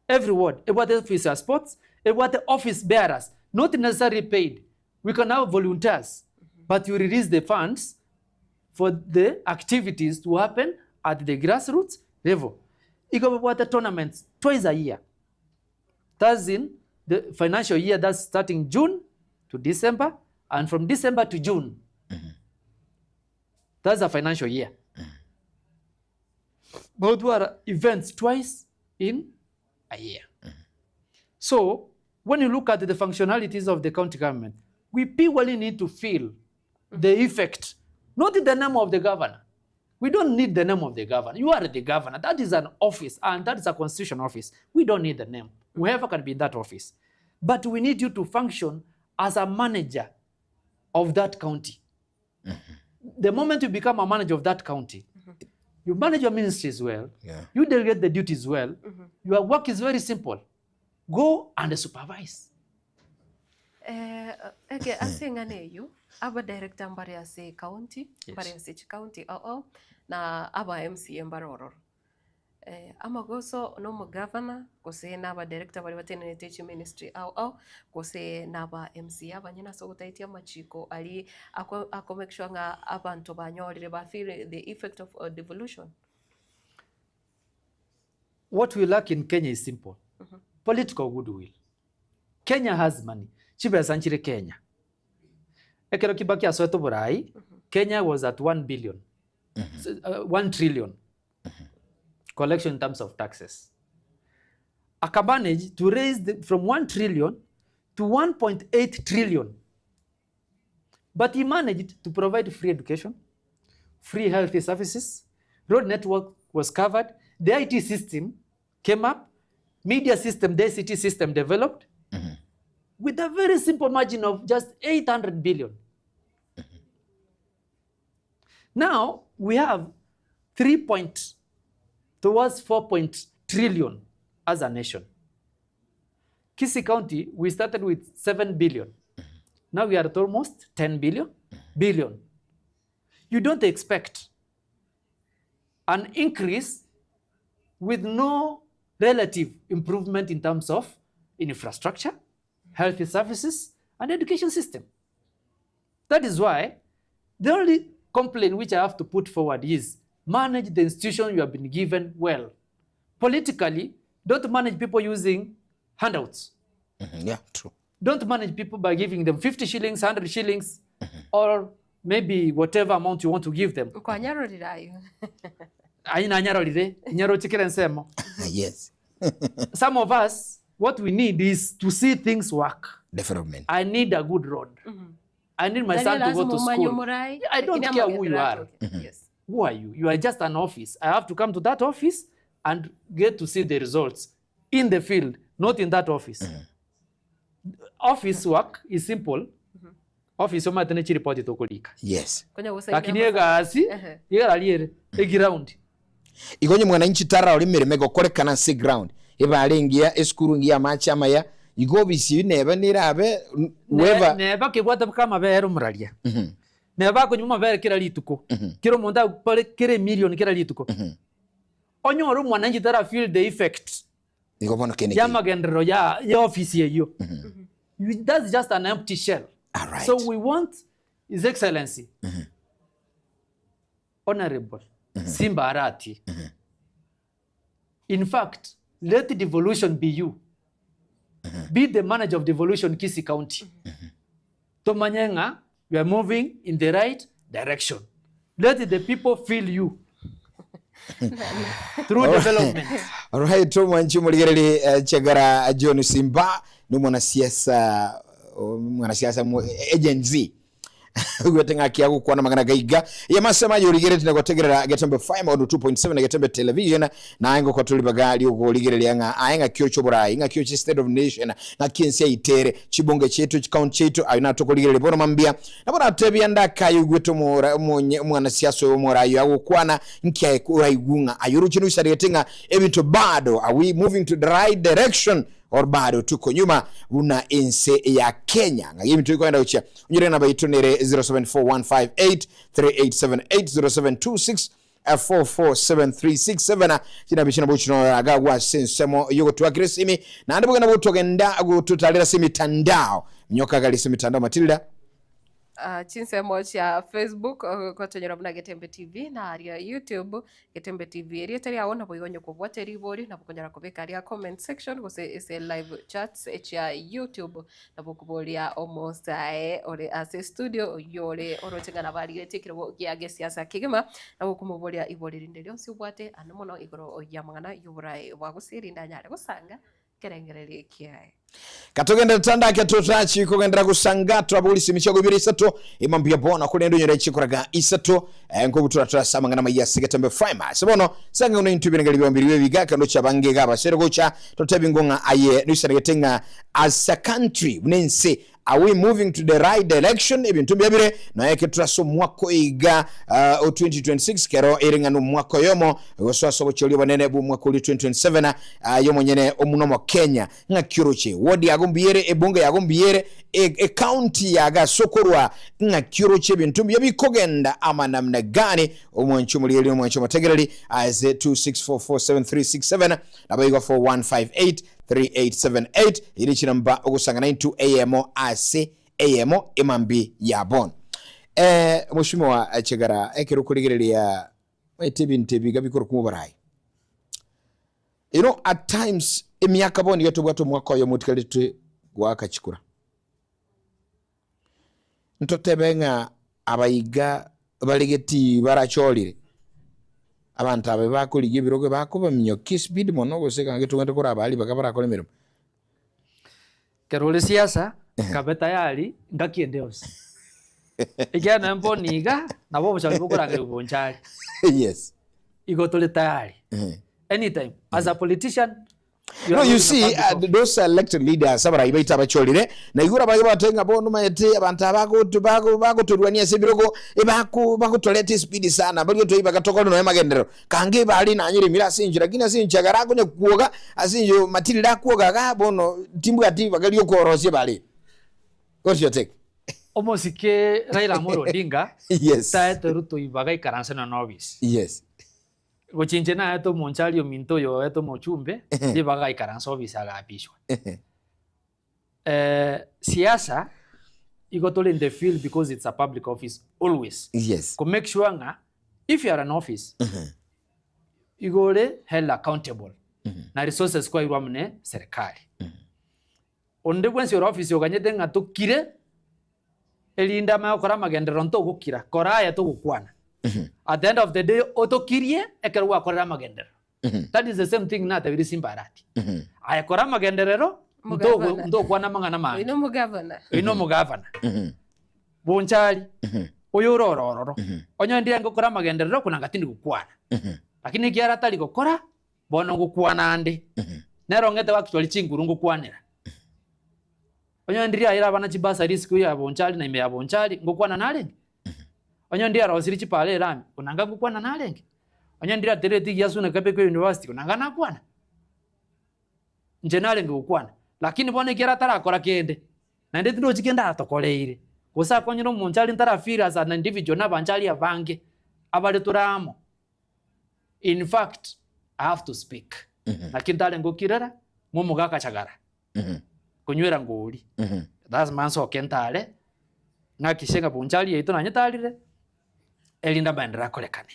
Every ward, about the office, ya sports, about the office bearers, not necessarily paid. We can have volunteers, but you release the funds for the activities to happen at the grassroots level. You go about the tournaments twice a year. That's in the financial year that's starting June to December, and from December to June. That's a financial year. But there are events twice in a year. So, when you look at the functionalities of the county government, we purely need to feel the effect, not in the name of the governor. We don't need the name of the governor. You are the governor. That is an office, and that is a constitutional office. We don't need the name. Whoever can be in that office. But we need you to function as a manager of that county. The moment you become a manager of that county, you manage your ministries well, you delegate the duties well, your work is very simple. Go and supervise. eke asengane yu aba director mbare ase county mbare ase county na aba MCA mbarororo amagoso no mu governor kose naba director bari batene teach ministry kose naba MCA abanyina so gutaitia machiko ali ako make sure nga abantu banyorire ba feel the effect of devolution. What we lack in Kenya is simple. Political goodwill. Kenya has money. Chibe sanchire Kenya. Ekero Kibaki asweto burai, Kenya was at 1 billion. 1 trillion. Collection in terms of taxes. Aka managed to raise from 1 trillion to 1.8 trillion. But he managed to provide free education, free health services, road network was covered, the IT system came up, media system, the ICT system developed, with a very simple margin of just 800 billion. Now, we have 4 trillion as a nation. Kisii County, we started with 7 billion. Now we are at almost 10 billion. You don't expect an increase with no relative improvement in terms of infrastructure, health services, and education system. That is why the only complaint which I have to put forward is manage the institution you have been given well. Politically, don't manage people using handouts. Yeah, true. Don't manage people by giving them 50 shillings, 100 shillings, or maybe whatever amount you want to give them. Yes. Some of us, what we need is to see things work. Development. I need a good road. I need my son to go to school. I don't care who you are. Yes. Who are you? You are just an office. I have to come to that office and get to see the results in the field, not in that office. Office work is simple. Office yoma tene chiripoti tokolika. Yes. Lakini egasi yegaliere ground. Igonye mwananchi tara olimere mego kolekana si ground. Eba alingia eskuru ngia macha maya igobisi neba nirabe weva neba kebwata kama bero muralia. Neba ko nyuma bere kira lituko. Kiro monda pale kire million kira lituko. Onyoro mwananchi tara feel the effect. Igobona kene. Ya magendero ya office yeyo. That's just an empty shell. All right. So we want His Excellency, Honorable Simba Arati. In fact, let the devolution be you. Be the manager of devolution Kisii County. Tomanyenga, we are moving in the right direction. Let the people feel you. Through development. All right, Tomanchi Muligereli Chagara John Simba, no mwanasiasa agency. Uwetenga kiagu kwa na magana gaiga ya masema yurigere tunakotegerera Getembe 2.7 na Getembe Television na ayengo kwa tulibagali uko ligere yanga ayenga kyo chobora inga kyo state of nation na kiensia itere chibonge chetu chikaunt chetu ayina toko ligere bono mambia na bona tebya ndaka yugweto mwana siaso yo morayo akukwana nkia uraigunga ayuru chinu sharetenga ebito bado are we moving to the right direction or bado tuko nyuma una ense ya Kenya ngimi tuko enda ucha unyire namba itonere 0741583878 0726447367 kina bishina buchino agagwa sensemo yogo twakresimi na ndipo kana butogenda gututalira simi tandao nyoka gali simi tandao Matildah chinsemo cha Facebook kotonyera muna Getembe TV na aria YouTube Getembe TV eri tari awona boyonyo kubwate ribori na bukonyera kubeka aria comment section gose ese live chats cha YouTube na bukubolia almost ore ase studio yore orochengana bari etikiro gya gesiasa kigima na bukumubolia iboriri ndelionsi ubwate anomono igoro yamangana yuburai wagusirinda nyare gusanga kerengereri kiae katogenda tanda kyatotachi kogendera kusangato abolisi michago 23 imambia bona kulendo nyere chikoraga isato nko gutura samangana mayasi Getembe Fiber sabono sanga uno intubire ngali byombiri webiga kando chabangega abasere gocha totebingonga aye nishagetenga as a country unense are we moving to the right direction ebintu byabire naye keturaso mwako iga 2026 kero iringano mwako yomo goswaso bocholi banene bu mwako 2027 yomo nyene omunomo Kenya nga kiroche wodi yagombiyere ebunga yagombiyere county yaga sokorwa nga kiroche ebintu byabikogenda amanamna gani omwanchu muliyeli omwanchu mategereri as 26447367 nabayiga 41583878 iri chinamba ogusanga 92 AMO AC AMO imambi yabon mushimwa chegara ekero kuligerelia etibintebi gabikoro kumubarai at times emyaka boni yetu bwato mwako yo mutikalite gwakachikura ntotebenga abayiga baligeti baracholire abantu abe bakulige biroge bakuba minyoki speed mono goseka ngetungete kora abali bakabara kolemeremo kerole siasa kabeta yali ngakiendeos igana mboniga nabo bushali bukuraga ubonchali yes igotole tayari anytime as a politician you see those elected leaders sabara ibaita bacholire na igura bage batenga bono mayete abantu abago turwania sebirogo bako tolete speed sana bali to ibaga tokolo no magendero kange bali na nyiri mira sinjira gina sinchagara kunye kuoga asinjo Matildah kuoga ga bono timbu ati bagali okorosie bali. What's your take? Omosike Raila Amolo Odinga yes taete ruto ibaga ikaranse na novice yes gochinje na eto monchali ominto yo eto mochumbe ibaga ikaranse office agapishwa siasa igotole in the field because it's a public office always yes to make sure nga if you are an office igole held accountable na resources kwa irwamne serikali onde bwensi your office yoganyete nga tokire elinda ma okora magendero nto gukira kora ya to gukwana at the end of the day otokirie ekerwa akora magendero that is the same thing na tabiri simbarati ayakora magenderero ndo kwana mangana ma ino mugavana bonchali oyo rororo onyo ndiye ngokora magenderero kuna ngatindi gukwana lakini kiara tali gukora bono gukwana ande nero ngete actually chinguru ngukwanira onyo ndiria ira bana chibasa risk ya bonchali na ime ya bonchali ngukwana nalenge onyo ndiria rosiri chipale rami kunanga ngukwana nalenge onyo ndiria tereti yasuna kapeko university kunanga nakwana nje nalenge gukwana lakini bone kiara tara akora kende na ndi ndo chikenda atokoleire gosa konyiro monchali ntara feel as an individual na banchali abange abale turamo. In fact I have to speak lakini tale ngokirera mumugaka chagara kunywera ngoli that's manso kentale nakishenga bonchali yeto nanyetalire elinda bandera kolekane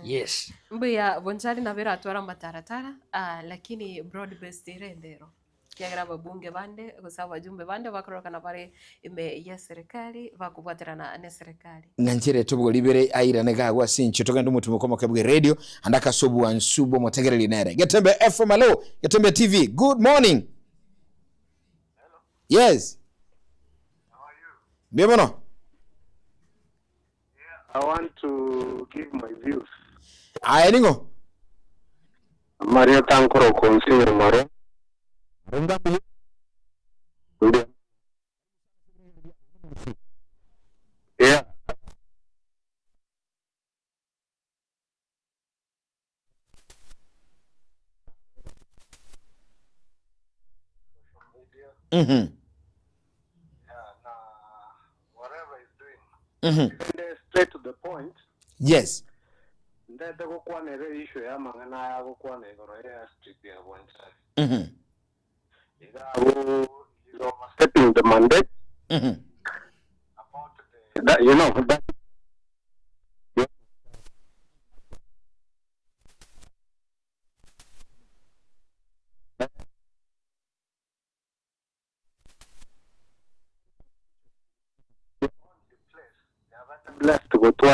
yes mbuya bonchali na vera atwara mataratara lakini broad based irendero kiagira babunge bande gusaba jumbe bande bakorokana pare ime ya serikali bakubaterana na serikali nanjire tubwo libere aira negagwa sincho togenda mutumo koma kabwe radio andaka sobu ansubo motegere linere Getembe FM hello Getembe TV good morning. Hello. Yes. How are you? Bienvenido. Yeah, I want to give my views. Ayeningo. Maria Tankoro Consiglio Mare. Yeah. Mhm. Whatever he's doing. Straight to the point. Yes. Ndete gukwanira issue ya mangana ya gukwana igoro ya street ya boncha. Mhm. He's overstepping the mandate. Mhm. About that, that. Blessed to go to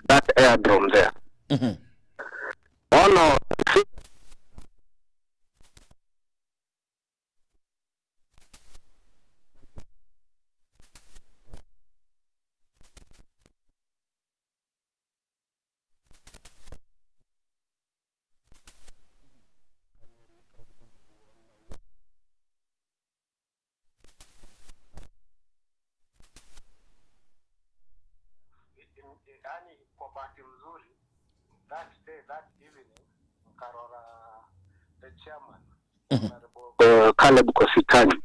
that airdrome there. Mhm. Oh no. yani kwa bahati mzuri that day, that evening, Karora, the chairman, Caleb Kosikani,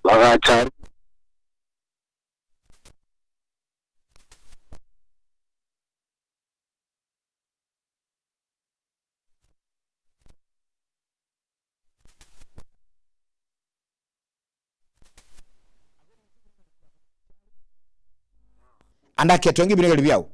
wagacha andake tongi binengeli byao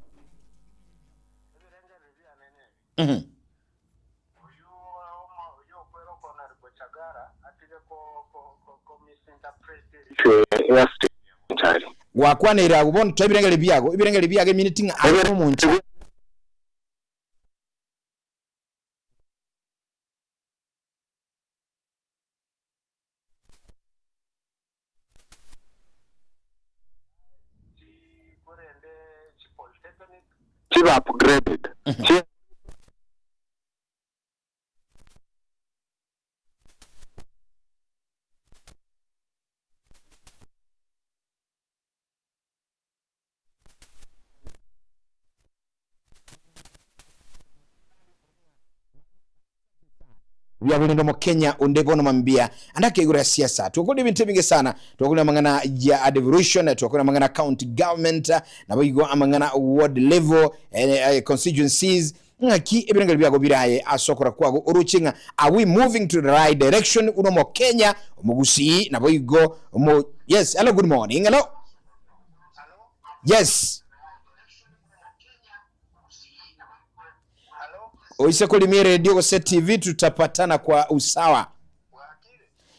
wakwanira ubona twibirengeli byago ibirengeli byage minute ari umuntu upgraded. bya bulindo mu Kenya undebono mambia andake igura siasa tukuli bintu bingi sana tukuli amangana ya devolution tukuli amangana county government nabo igo amangana ward level constituencies ngaki ebirengeli byago biraye asokora kwago uruchinga. Are we moving to the right direction uno mu Kenya umugusi nabo igo yes. Hello, good morning. Hello. Yes. Oise kuli radio ko set TV tutapatana kwa usawa.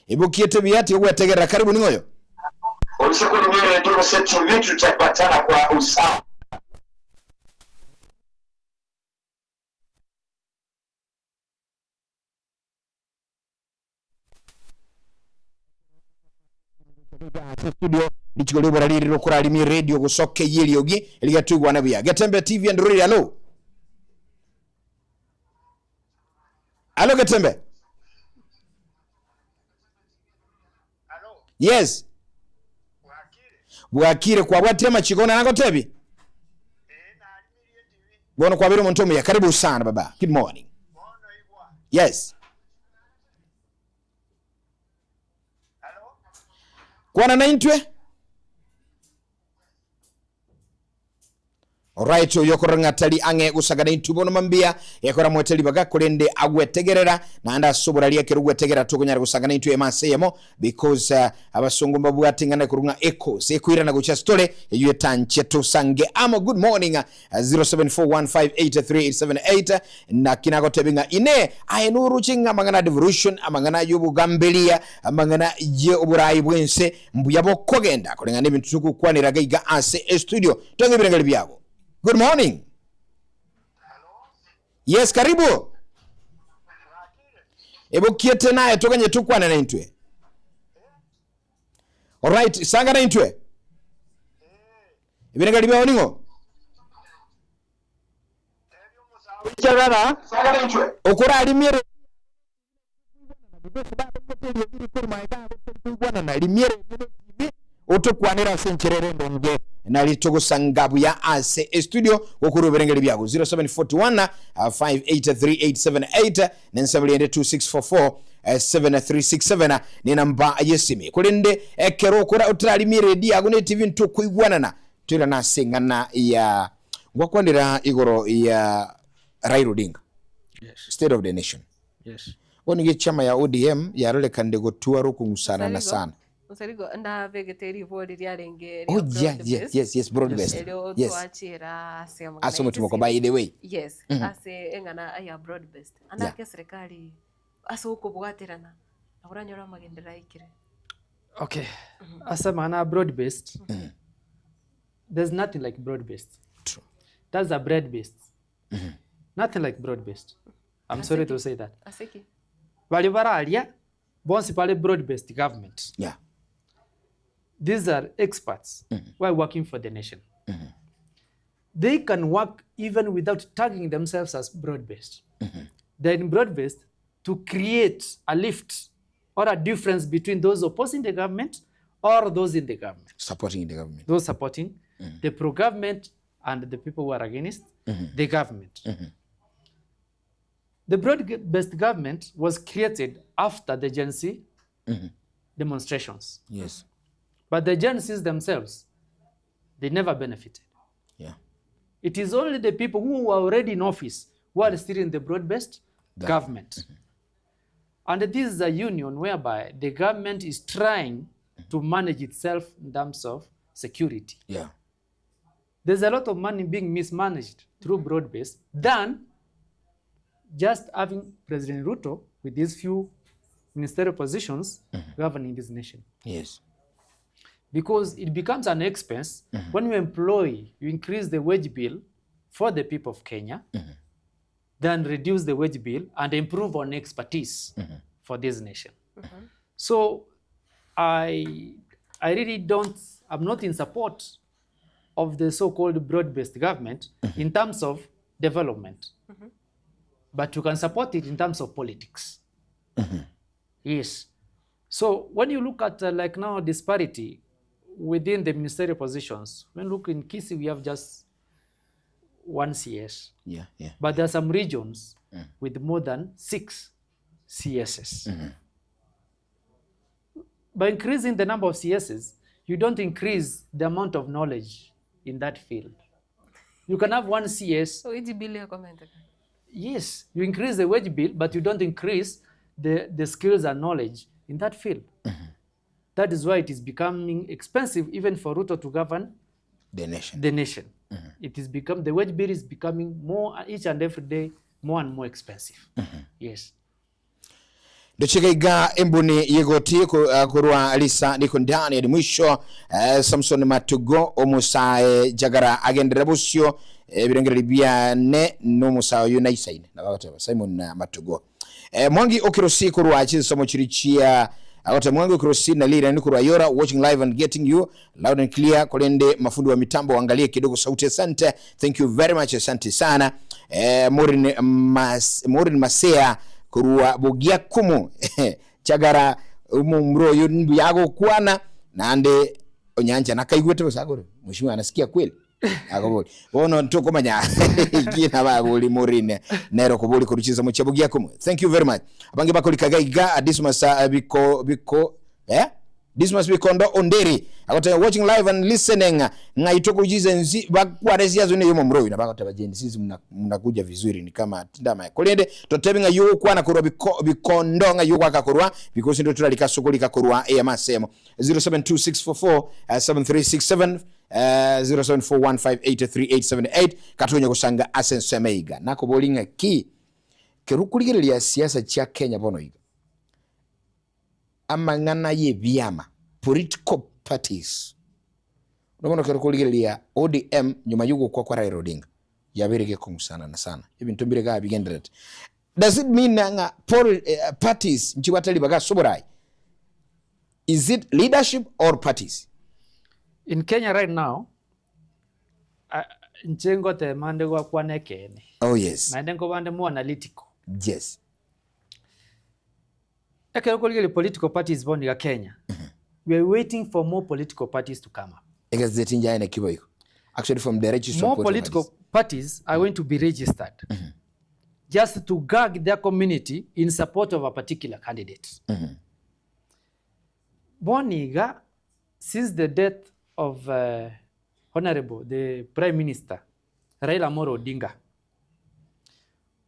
Ibu kiete biyati uwetegera karibu ningoyo. Oise kuli radio ko set TV tutapatana kwa usawa. Studio lichigole borali rokora limi radio ko sokke yeliogi eligatugwa nabiya. Getembe TV and radio. Hello. Hello, Getembe. Hello. Yes. Bwakire kwa bwatema chigona nango tebi. Bono kwa biro montomo ya karibu sana baba. Good morning. Yes. Hello. Kwana naintwe? Alright, yokoranga tali ange gusagana intubono mambia yakora mweteli baga kolende agwetegerera na anda sobora liake rugwetegera tokonyara gusagana intu emaseyemo because abasongo mbabwatingana kurunga echo sekwirana gucha stole yuye tanche to sange ama. Good morning 0741583878 na kinago tebinga ine ayenuru chinga mangana devolution amangana yobu gambelia amangana je oburayi bwense mbuyabo kogenda kolenga nebintu tukukwanira gaiga ase studio tonge birengali byago. Good morning. Hello. Yes, karibu. Ebo kiete naye tokanye tukwana na intwe. Alright, sanga na intwe. Ibinga libya oningo. Chagara. Sanga na intwe. Okora alimire. Otokwanira sencherere ndonge nalitogo sangabu ya ase studio okuru berengeli byago 0741 583878 nensabulende 2644 7367 ni namba yesimi kulinde ekero okora otrali miredi yago ne TV nto kuigwanana tira nasengana ya ngwakwandira igoro ya Raila Odinga. Yes. State of the nation. Yes. Onige chama ya ODM yarole kandego tuwaru kungusana na sana. Onsarigo anda vegetari voli ryarenge. Oh yes, broad based. Yes. Asomo tumoko by the way. Yes. Ase engana aya broad based. Anda ke serikali aso kubwaterana. Uranyora magendera ikire. Okay. Asa mana broad based. There's nothing like broad based. True. That's a bread based. Nothing like broad based. I'm sorry to say that. Aseki. Bali baralia bonsi pale broad based government. Yeah. These are experts who are working for the nation. They can work even without tagging themselves as broad-based. They're in broad-based to create a lift or a difference between those opposing the government or those in the government. Supporting the government. Those supporting the pro-government and the people who are against the government. The broad-based government was created after the Gen Z demonstrations. Yes. But the Gen Zs themselves, they never benefited. Yeah. It is only the people who were already in office who are still in the broad-based government. And this is a union whereby the government is trying to manage itself in terms of security. Yeah. There's a lot of money being mismanaged through broad-based than just having President Ruto with these few ministerial positions governing this nation. Yes. Because it becomes an expense when you employ, you increase the wage bill for the people of Kenya, then reduce the wage bill and improve on expertise for this nation. So I really don't, I'm not in support of the so-called broad-based government in terms of development. But you can support it in terms of politics. Yes. So when you look at like now disparity within the ministerial positions, when you look in Kisii, we have just one CS. Yeah. But there are some regions with more than 6 CSs. By increasing the number of CSs, you don't increase the amount of knowledge in that field. You can have one CS. So it's billion comment. Yes, you increase the wage bill, but you don't increase the skills and knowledge in that field. That is why it is becoming expensive even for Ruto to govern The nation. the nation. It is the wage bill is becoming more each and every day, more and more expensive. Yes. Ndochigaiga embuni yegoti kurwa alisa niko ndani ya mwisho Samson Matugo omusae jagara agendera busyo birengera libya ne no musae yunaisaine nabata Simon Matugo mwangi okirosi kurwa chisomo chirichia awata mwangi okirosi na lira ni kurwa yora watching live and getting you loud and clear kolende mafundi wa mitambo angalie kidogo sauti. Asante, thank you very much, asante sana. Morin Masea kurwa bogia kumu chagara umumro yunbu yago kwana nande onyanja nakaigwete basagoro mheshimiwa anasikia kweli akoboli bono ntoko manya kina babuli Morine nero kubuli kuruchiza mu chabugia kumu. Thank you very much. Abange bakoli kagaiga Dismas biko Dismas bikondo onderi akota watching live and listening ngaitoko jize nzi bakwarezia zone yomo mro ina bakota bajendi sisi mnakuja vizuri ni kama tindama kolende totebinga yo kwana kurwa bikondo nga yo kwakakurwa because ndo tulalika sokoli kakurwa eyamasemo 0726447367 0741583878 katonya kusanga Asenso Meiga nako bolinga ki kerukuligelia siasa cha Kenya bono higa amangana ye byama political parties nobono kerukuligelia ODM nyuma yugo kwa Raila Odinga yabirege kumusana na sana ibintu mbirega bigendera. Does it mean nga parties nchiwatali baga soborai? Is it leadership or parties? In Kenya right now, nchengo te mande kwa kwanekene. Oh yes. Na ndengo bande more analytical. Yes. Ekerokoligeli political parties born in Kenya. We are waiting for more political parties to come up. Actually from the register. More political parties are going to be registered. Just to gag their community in support of a particular candidate. Boniga, since the death of Honorable, the Prime Minister, Raila Amolo Odinga,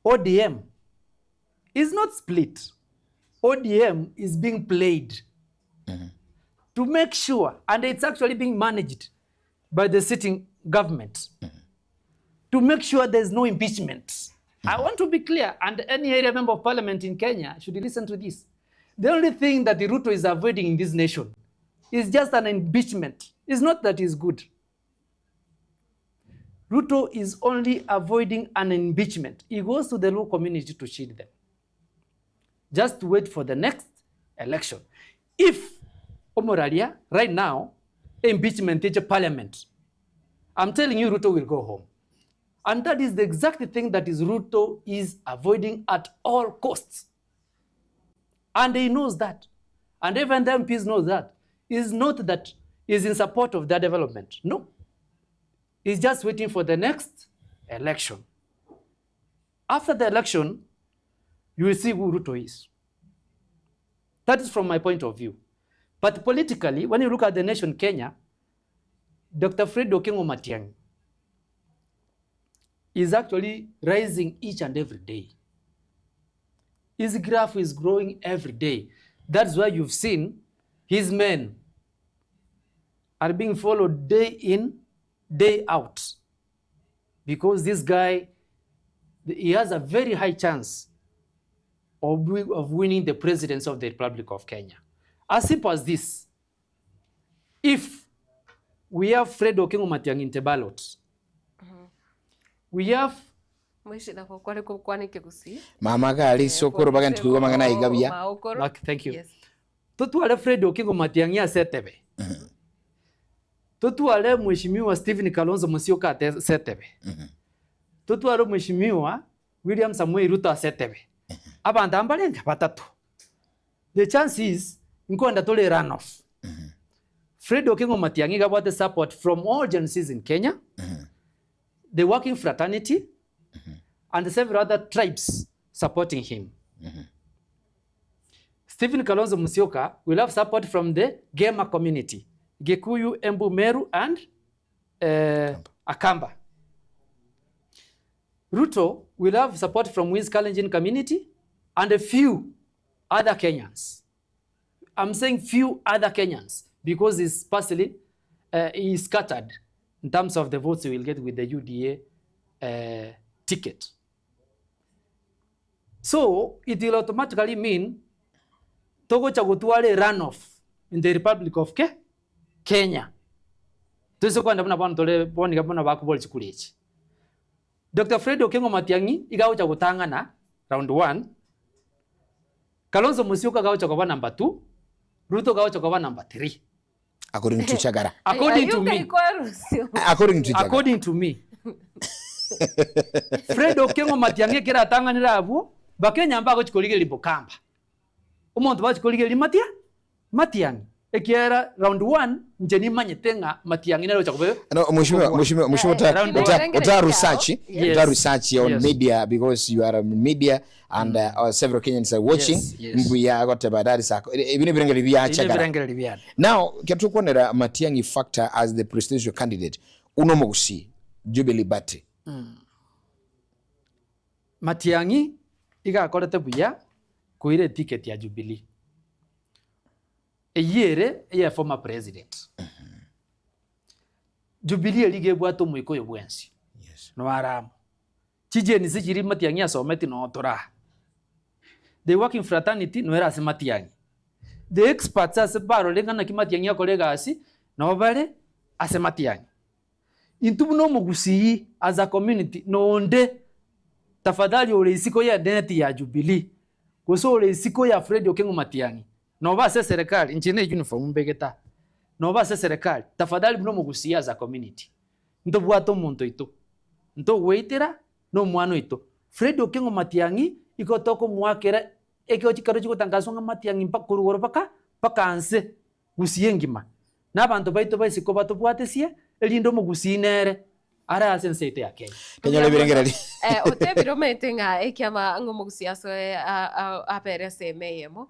ODM is not split. ODM is being played to make sure, and it's actually being managed by the sitting government, to make sure there's no impeachment. I want to be clear, and any area member of parliament in Kenya should listen to this. The only thing that the Ruto is avoiding in this nation is just an impeachment. It's not that he's good. Ruto is only avoiding an impeachment. He goes to the local community to shield them. Just wait for the next election. If Omoralia, right now, impeachment is a parliament, I'm telling you Ruto will go home. And that is the exact thing that is Ruto is avoiding at all costs. And he knows that. And even the MPs know that. It's not that he's in support of that development. No. He's just waiting for the next election. After the election, you will see who Ruto is. That is from my point of view. But politically, when you look at the nation Kenya, Dr. Fred Okengo Matiang'i is actually rising each and every day. His graph is growing every day. That's why you've seen his men are being followed day in, day out. Because this guy, he has a very high chance of winning the presidency of the Republic of Kenya. As simple as this. If we have Fred Okengo Matiang'i in the ballot, we have Mama Gali Sokoro Bagan to Mangana Igabia. Thank you. Yes. Tutuale Fred Okengo Matiang'i asetebe. Tutuale Mheshimiwa Stephen Kalonzo Musyoka asetebe. Tutuale Mheshimiwa William Samuel Ruto asetebe. Abantu ambalenga batatu. The chance is nkwenda tole runoff. Fred Okengo Matiang'i got the support from all agencies in Kenya, the working fraternity, and several other tribes supporting him. Stephen Kalonzo Musyoka will have support from the Gema community, Gikuyu, Embu, Meru, and Akamba. Ruto will have support from Wiz Kalenjin community and a few other Kenyans. I'm saying few other Kenyans because he's partially he is scattered in terms of the votes he will get with the UDA ticket. So it will automatically mean Togo Chagutuale runoff in the Republic of Kenya. Dr. Fred Okengo Matiang'i igao chagutangana round 1. Kalonzo Musyoka gao chagwa number 2. Ruto gao chagwa number 3. According to Chagara. According to me. According to Chagara. According to me. Fred Okengo Matiang'i kira tanganira abu bakenya mbago chikolige libokamba. Umuntu bachikolege limatia Matiang'i ekiera round 1 njeni manyetenga Matiang'i nalo chakube. No, mheshimiwa uta research on media because you are a media and several Kenyans are watching. Mbuya got badari sako. Ibine birengeli bya Chagara. Now, kyatukonera Matiang'i factor as the presidential candidate. Unomogusi Jubilee Party. Matiang'i iga akorete buya kuire ticket ya Jubilee. Eyere ya former president. Jubilee lige bwato mwiko yobwensi. Yes. No aramu. Chije ni sikiri Matiang'i asometi no otora. The working fraternity no era se Matiang'i. The experts as baro lenga na Matiang'i akolega asi no bale ase Matiang'i. Intubu no mugusi as a community no onde tafadhali ole isiko ya identity ya Jubilee. Kuso ole isiko ya Fred Okengo Matiang'i. No ba se serikali nchine uniform mbegeta. No ba se serikali tafadhali mno mugusia as a community. Ndo bwato muntu ito. Ndo waitera no mwana ito. Fred Okengo Matiang'i ikotoko mwakera eke chikaro chikotangazwa nga Matiang'i mpakuru paka anse gusiyengima. Nabantu baito baisiko bato bwatesie elindo mugusinere ara sensete ya Kenya. Kenya birengerali. Otebiro metenga ekiama ngomugusia so apere semeyemo.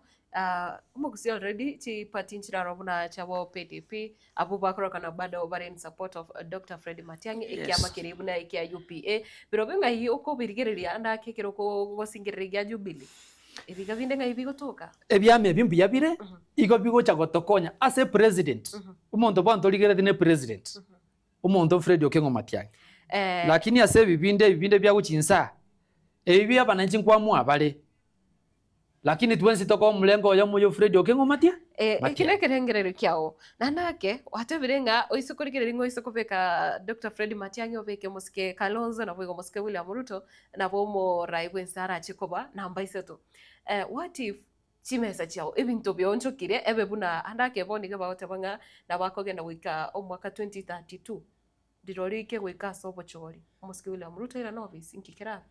Umugusi already chi party nchira robuna chabo PDP Abubakar kana bado over in support of Dr. Fred Matiang'i ekiama kiribu na ekia UPA birobenga hi uko birigereria anda kekero ko gosingiriria Jubilee ebiga bindenga ibigo toka ebyame bimbi yabire igo bigo chagotokonya as a president umuntu bantu ligere ne president umuntu Fred Okengo Matiang'i lakini ase bibinde bya guchinsa ebibi abananchi nkwamu abale lakini tuwensi toko mlengo ya moyo Fred Okengo Matiang'i ekile kerengerero kyao nanake watabirenga oisukurikiringo isukubeka Dr. Fred Matiang'i obeke muske Kalonzo na bwego muske William Ruto na bomo raibwe nsara chikoba na mbaiseto what if chimesa chao ebinto byoncho kire ebebuna andake bonike baotebanga na bakogenda wika omwaka 2032 dirorike wika sobo chori muske William Ruto ira novice inkikira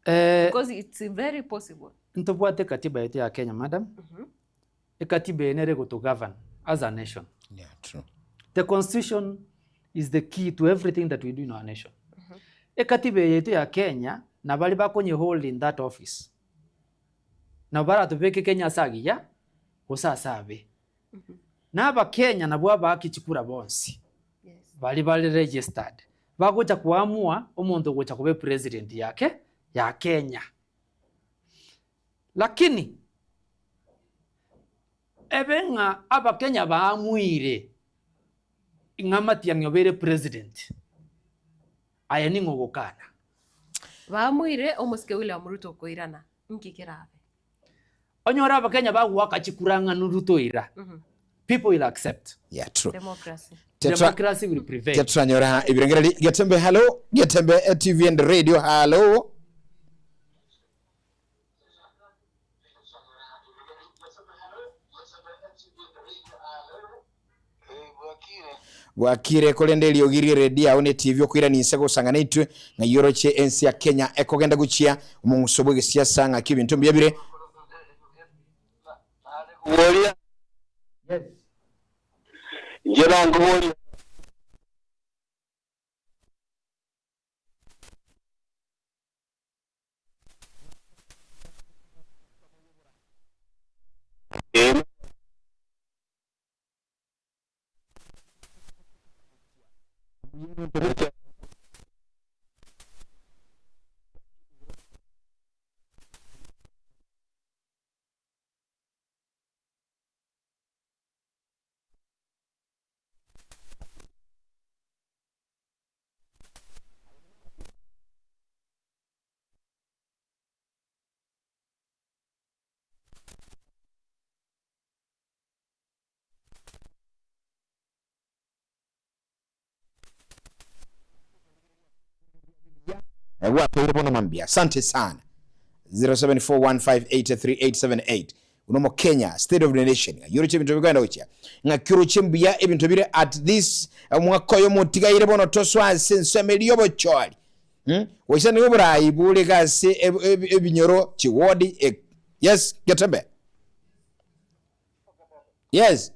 because it's very possible. Ntobwate katiba yetu ya Kenya, madam. Katiba enere go to govern as a nation. Yeah, true. The constitution is the key to everything that we do in our nation. Ekatibe yetu ya Kenya na bali bakonye hold in that office. Na bara tubeke Kenya sagiya usasabe. Na aba Kenya na bwa bakichikura bonsi. Bali registered. Bagocha kuamua omuntu gocha kube president yake ya Kenya. Lakini ebenga aba Kenya baamuire ingamati yangobere president. Aya ningo gukana. Baamuire omusike William Ruto koirana nkikirabe. Onyora aba Kenya bagwaka chikuranga nuruto ira. People will accept. Yeah, true. Democracy will prevail. Tetranyora ibirengera Getembe hello, Getembe TV and radio hello. Wakire kolende liogiri redia one TV okwira ninse gusangana itwe nga yoroche ensi ya Kenya ekogenda guchia umungusobwe gisiasa nga kibintu byabire. Yes. Ngerango woli. Wapo ile bona mambia. Asante sana. 0741583878. Unomo Kenya State of the Nation. Yoroche bintu biganda ocha. Nga kiroche mbia ebintu bire at this mwakoyo motiga ile bona toswa sense meliobo choli. Wisa ni ubra ibule gase ebinyoro chiwodi yes Getembe. Yes.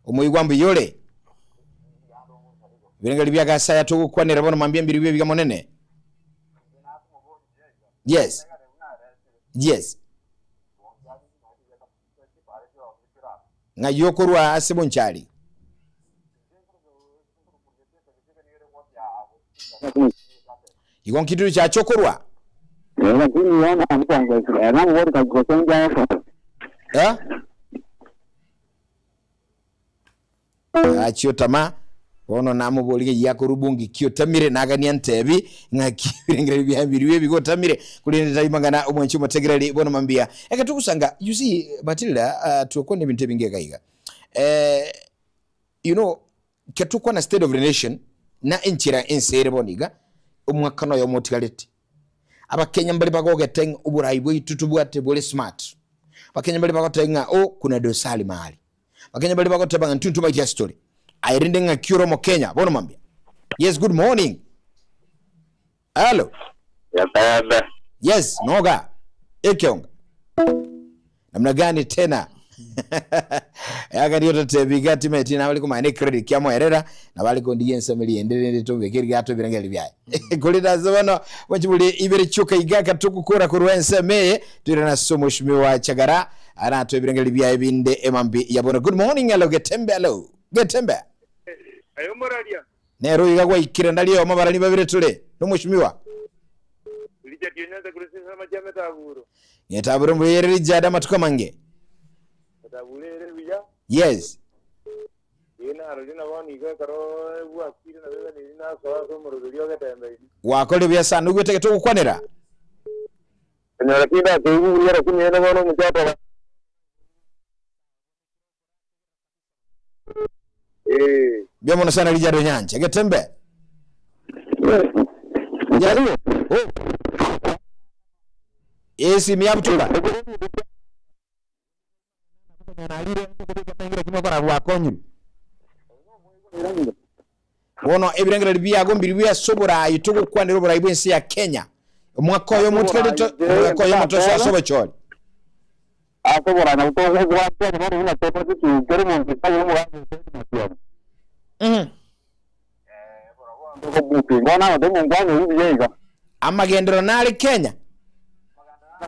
Obaigwa mbiyole. Birengali bya gasa ya tugu kwa nerabona mambia mbiri biga monene. Yes. Yes. Nga yokorwa asebonchali. Ikon kitu cha chokorwa. Achotama ono namo bolige yakorubungi kyotamire nagani antebi ngakirengere byabiriwe bigotamire kulinde tayimangana omwenchi mutegerali bono mambia ekatukusanga you see Matildah tukone bintu bingekaiga you know ketukwa na State of the Nation na enchira ensere boniga omwakano yo motigaleti abakenya mbali bagogeten uburayi bwitutubwate bole smart bakenya mbali bagotenga kuna dosali mahali bakenya mbali bagotebanga ntuntu baita story airinde nga kyuro mo Kenya bono mambia. Yes, good morning. Hello. Yes, noga ekyonga namna gani tena yaga ndiyo tebiga timeti na bali kumane credit kyamo erera na bali kondi yensameli endelele to bekeri gato birangeli byaye kulida zono wachibuli ibere chuka igaka tukukura kurwense meye turana somo shimiwa chagara ana to birangeli byaye binde emambi yabona. Good morning. Hello Getembe. Hello Getembe. Ayo moralia. Nero igagwa ikira ndaliyo mabarani babire tule n'umushimiwa. Lija dionyaza kulisisa majame taburo. Nyetaburo mbuyere jada matukamange. Tabulere biya? Yes. Ina arojina wani karo bwa kwira na beba ni na so murugiriyo Getembe. Wakole bya sana ugweteke to kukwanera. Nyara kinda tebu yara kunyena bono mutata. Biamono sana lijado nyanja Getembe. Jariyo. Esi miyabutula. Wono ebirengera biyago mbiri bya sobora yitugo kwanira obora ibwensi ya Kenya. Mwakoyo mutweleto mwakoyo mutoso asobe choli. Asobora na utozo kwa kwa na topa tu kero mo kwa mo buti ngona ndo ngwana ubiyenga amagendero nali Kenya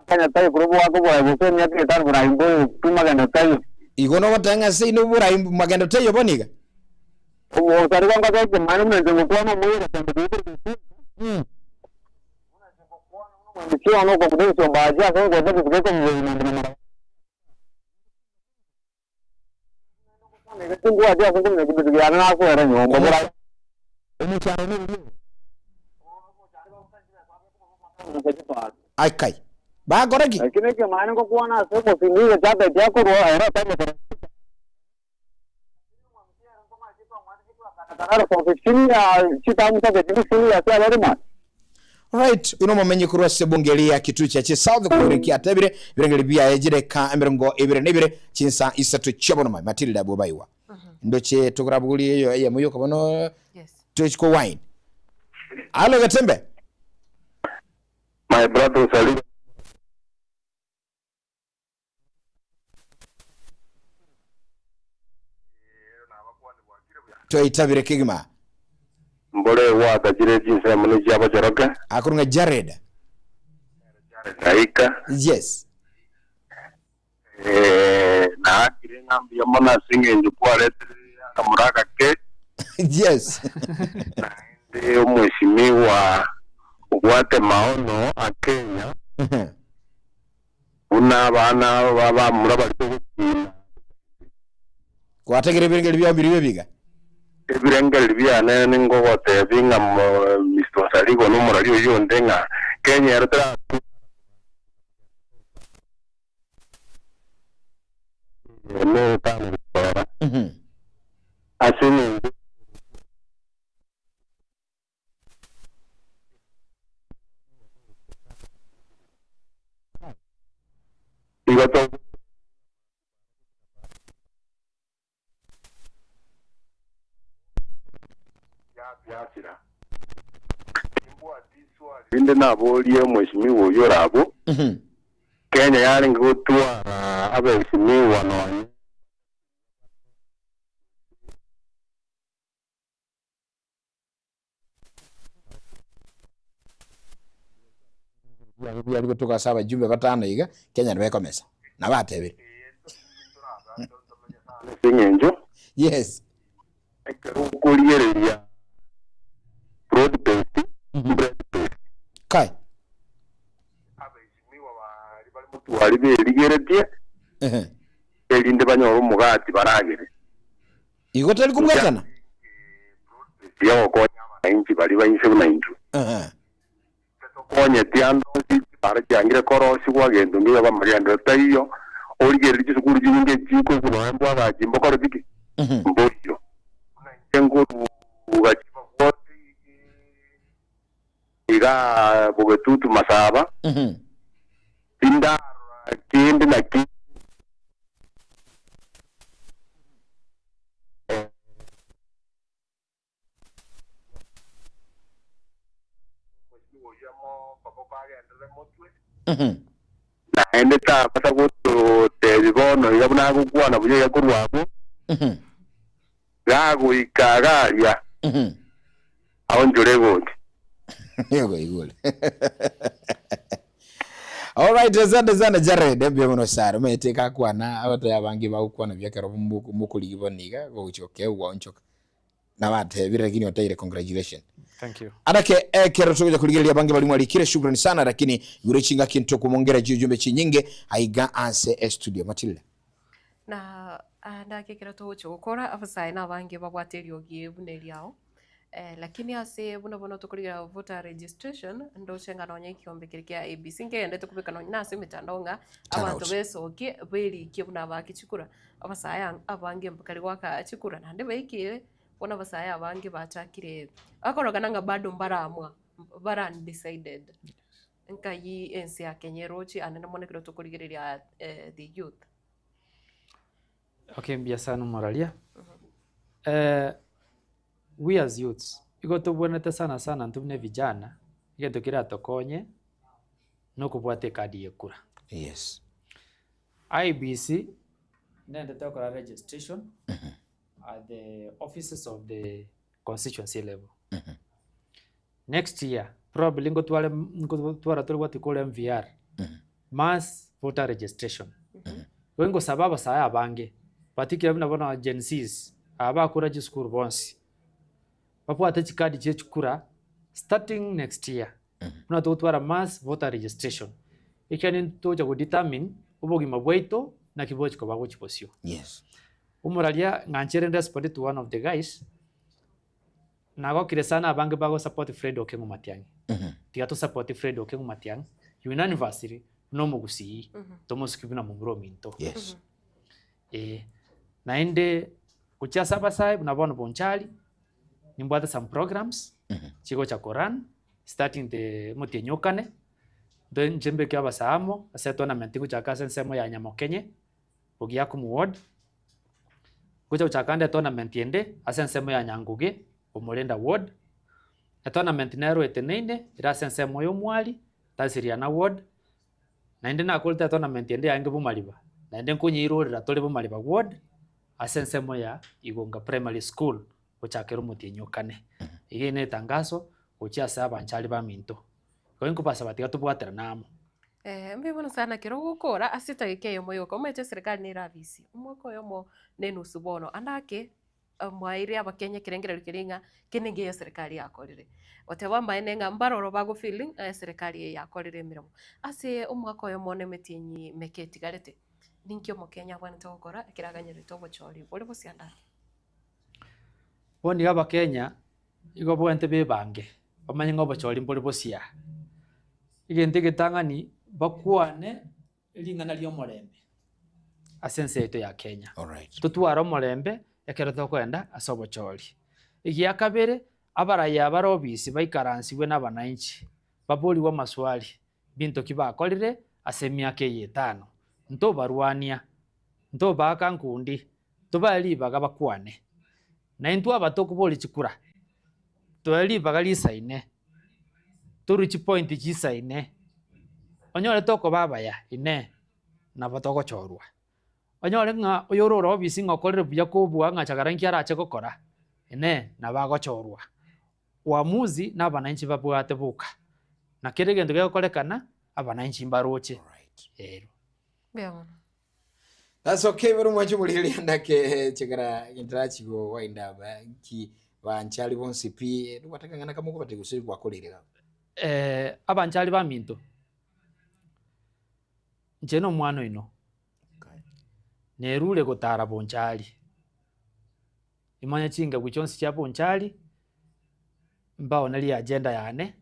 Kenya tayo kurubu wako bwa buso nya ke tar bura imbo tumagenda tayo igono watanga sei no bura magendo tayo boniga Onsarigo ngaka ke manu mwenze mukwana mwira tambe Sio no kwa ndio baadhi ya kwa sababu kwa mwenye Tungu adia kungu mwenye kibitu ya na kwa era nyombo bora umuchano ni Aikai. Ba goragi. lakini ke maana kwa kuwa na soko sindiwe chapa ya kwa roho era tayo kwa Takara kwa fikiria chita mtaka kifikiria ya very much Right, uno momenye kurwa sebongelia kitu cha South Korea tabire birengeli bia ejire ka emerongo ebire nebire chinsa isatu chabono mai Matildah Obaigwa. Ndoche tokrabuguli eyo ya moyo kabono tuchko wine. Alo Getembe. My brother Onsarigo To itabire kigima. mbole wa tajire jinsa mani jaba jaroka Akurunga Jared. Aika Yes. na kirenga mbia mona singe njukua letri kamuraka ke Yes. ndio mheshimiwa uwate maono a Kenya una bana baba muraba litukina Kwategere birengeli bia biriwe biga. ebirengeli byane ningogote binga Mr. Onsarigo numurali uyu ndenga Kenya erotera no tano bora asini igoto ya inde nabolie mheshimiwa uyo rabo Kenya yali ngotwara abeshimiwa no Bia kutoka saba jumbe batano iga Kenya nibekomesa. Na batebire. singenjo Yes. kuliyereria broad based Kai. abeshimiwa bali berigeretie elinde banyoro umugati baragere Igoteli kubwatana. yo konya inchi bali bayise bunayinju konye tiando para cyangire korosi gwagendo ngiye bamagendo tayo origere gisukuru jinge jiko kubambo abajimbo koro biki mboyo ngo ugachipa wote iga bogetutu masaba tinda kindi na ki na ende ta pata goto te bono ya buna gukwana buye ya kurwabo gago ikagaria aonjore goti Yego igole. All right, asante sana Jared ebye muno sara meteka kwana abato yabangi bakwana byakero mukuligiboniga gochoke wanchoka na batebire lakini wataire congratulations. Thank you. Adake kero tukuja kuligelia bangi bali mwalikire shukrani sana lakini yure chinga kintu kumongera jujumbe chinyinge aiga anse studio Matildah. Na ndakekera tucho gukora abasai na bangi babwaterio gibuneri ao lakini ase buno tukurigira voter registration ndo chenga onye kiombe kirikya ABC ngende tukubika no nase mitandonga abantu besoke beri kibuna bakichikura abasai abangi mbakari waka chikura nande baikire bona abasai abangi bachakire akorogana bado mbaramwa bara undecided nkayi ensi ya Kenyerochi anene monekero tukurigiria the youth. Okay, mbia sana moralia. We as youths, iko tubonete sana ntumne vijana, iko tukira tokonye no kubwate kadi yekura. Yes. IBC nende tokora registration at the offices of the constituency level. next year probably ngotwara tuli wati kule MVR mass voter registration wengo sababa saya bange particularly nabona Gen Zs aba kura jisukuru bonsi papo atachikadi chechukura starting next year kuna tutwara mass voter registration ikani toja ku determine ubogima bwaito na kibochi ko bago chiposio. Yes. Umuralia nganchere respond to one of the guys nago kire sana abange bago support Fred Okengo Matiang'i. Tiga to support Fred Okengo Matiang'i university no mugusi tomo skibina mumuro minto. Yes. Naende kucha saba sai unabona bonchali nimbwata some programs chiko cha Koran starting the mutinyokane then jembe kya basamo asa tournament kucha kasa nsemo ya Nyamokenye ogia ku ward kucha uchakande tournament yende asa nsemo ya Nyanguge omulenda ward tournament nero etenene irasa nsemo yo mwali tasiria na ward naende na kulta tournament yende yange bumaliba naende kunyirorera tole bumaliba ward asa nsemo ya Igonga primary school uchakero mutinyokane igene tangazo ucha saba nchali ba minto ko pasa batiga tubwatera namo mbibona sana kero gukora asita gikeyo moyo ko mete serikali ni ravisi umwako yomo nenu subono andake mwaire abakenya kirengera kiringa kinenge ya serikali yakorire oteba maene ngambaro bago feeling serikali yakorire mirimo ase umwako yomo ne metinyi meketi garete ninkyo mukenya bwana tokora kiraganyire tobo chori bole bosianda boni abakenya igo bwente bebange bamanye ngobo chori bole bosia igente getangani bakwane lingana lyo morembe asense eto ya Kenya. Alright. Tutwara morembe ekero tokwenda asobo chori igia kabere abaraya barobisi baikaransiwe n'abananchi baboli wa maswali binto kibakorire asemia ke 5 nto barwania nto baka nkundi tobali baga bakwane na intu abatokuboli chikura toeli bagali saine turuchi point chisaine onyole toko baba ya ine na batoko chorwa onyole nga oyororo obisi ngokorere buya kubwa nga chagaranki arache gokora ine na bago chorwa uamuzi na bananchi babwate buka na kire gendo gekorekana abananchi mbaroche. Right. Bema That's okay very much mulili ndake chegara interachi go wainda ba ki banchali bonsi pi wataka ngana kama ko bategusiri kwakolera abanchali ba minto njeno mwano ino nerule gotara bonchali imanya chinga guchonsi cha bonchali mbao nali agenda yane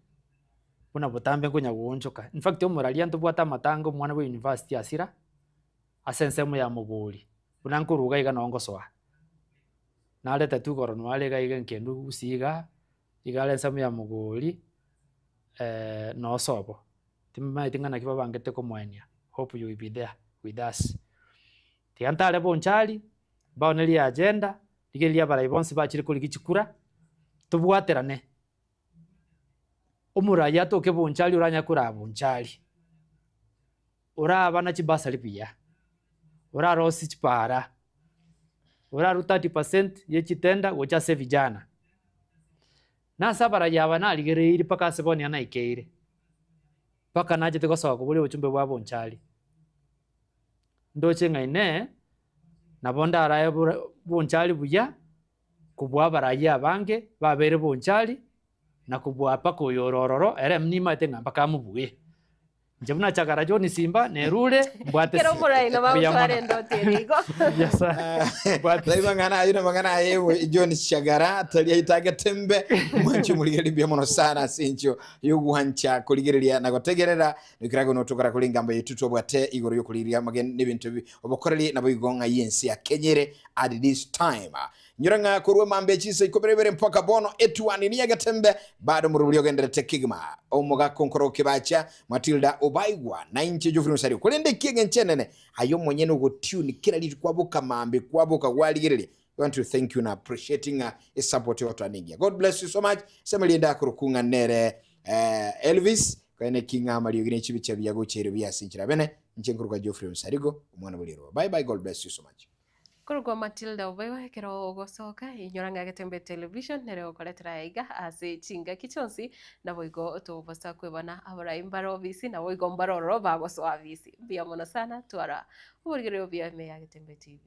buna butambe kunya guonchoka in fact omuralia ntubwata matango mwana we university asira asensemo ya muguri bunankuruga iga nongosoa naleta tukoro nwalega iga nkendu usiga igale nsemo ya muguri no sobo timma tingana kiba bangete ko mwanya hope you will be there with us tiantale bonchali baoneli agenda digelia baraibonsi bachiri kuri gichikura tubwaterane umuraya toke bonchali uranya kura bonchali uraba na chibasa lipia uraro rosi chipara uraro 30% yechitenda wocha se vijana na sabara yaba na ligereiri paka seboni ana ikeire paka naje tegosoka kubuli uchumbe bwa bonchali ndoche ngaine nabonda araye bonchali buya kubwa baraya bange babere bonchali na kubwa paka uyorororo ere mnima tenga paka mubuye njebuna chagara joni simba nerule mbwate kero murai na bawutware ndotirigo yes Laiba ngana ayuna mangana yewe John Chagara tali ayitaga tembe mwanchi muligeri bya mono sana sincho yoguhancha kuligereria nagotegerera nikirago no tokara kulinga mbaye tutobwate igoro yo kuliria magen n'ibintu obokoreri nabo igonga yensi ya Kenyere at this time nyuranga kurwe mambe chise ikoberebere mpaka bono etwani ni Getembe bado murubulyo gendere tekigma omuga konkoro kibacha Matildah Obaigwa na inche Geoffery Onsarigo kulende kienge nchenene ayo mwenyene ugo tune kila litu kwabuka mambe kwabuka waligerere. We want to thank you and appreciating a support watu aningia. God bless you so much. Sema lienda kurukunga nere Elvis kwene kinga mali yogine chibicha biyago chero bya sinchira bene nche nkuruka Geoffery Onsarigo umwana buliro. Bye bye, God bless you so much. Kurugwa Matildah Obaigwa kero gosoka inyoranga Getembe Television nere ukoretera iga ase chinga kichonsi na boigo tubasa kwebana abara imbaro ofisi na boigo mbaroro bagoso ofisi bia mona sana twara uburigero bia me ya Getembe TV.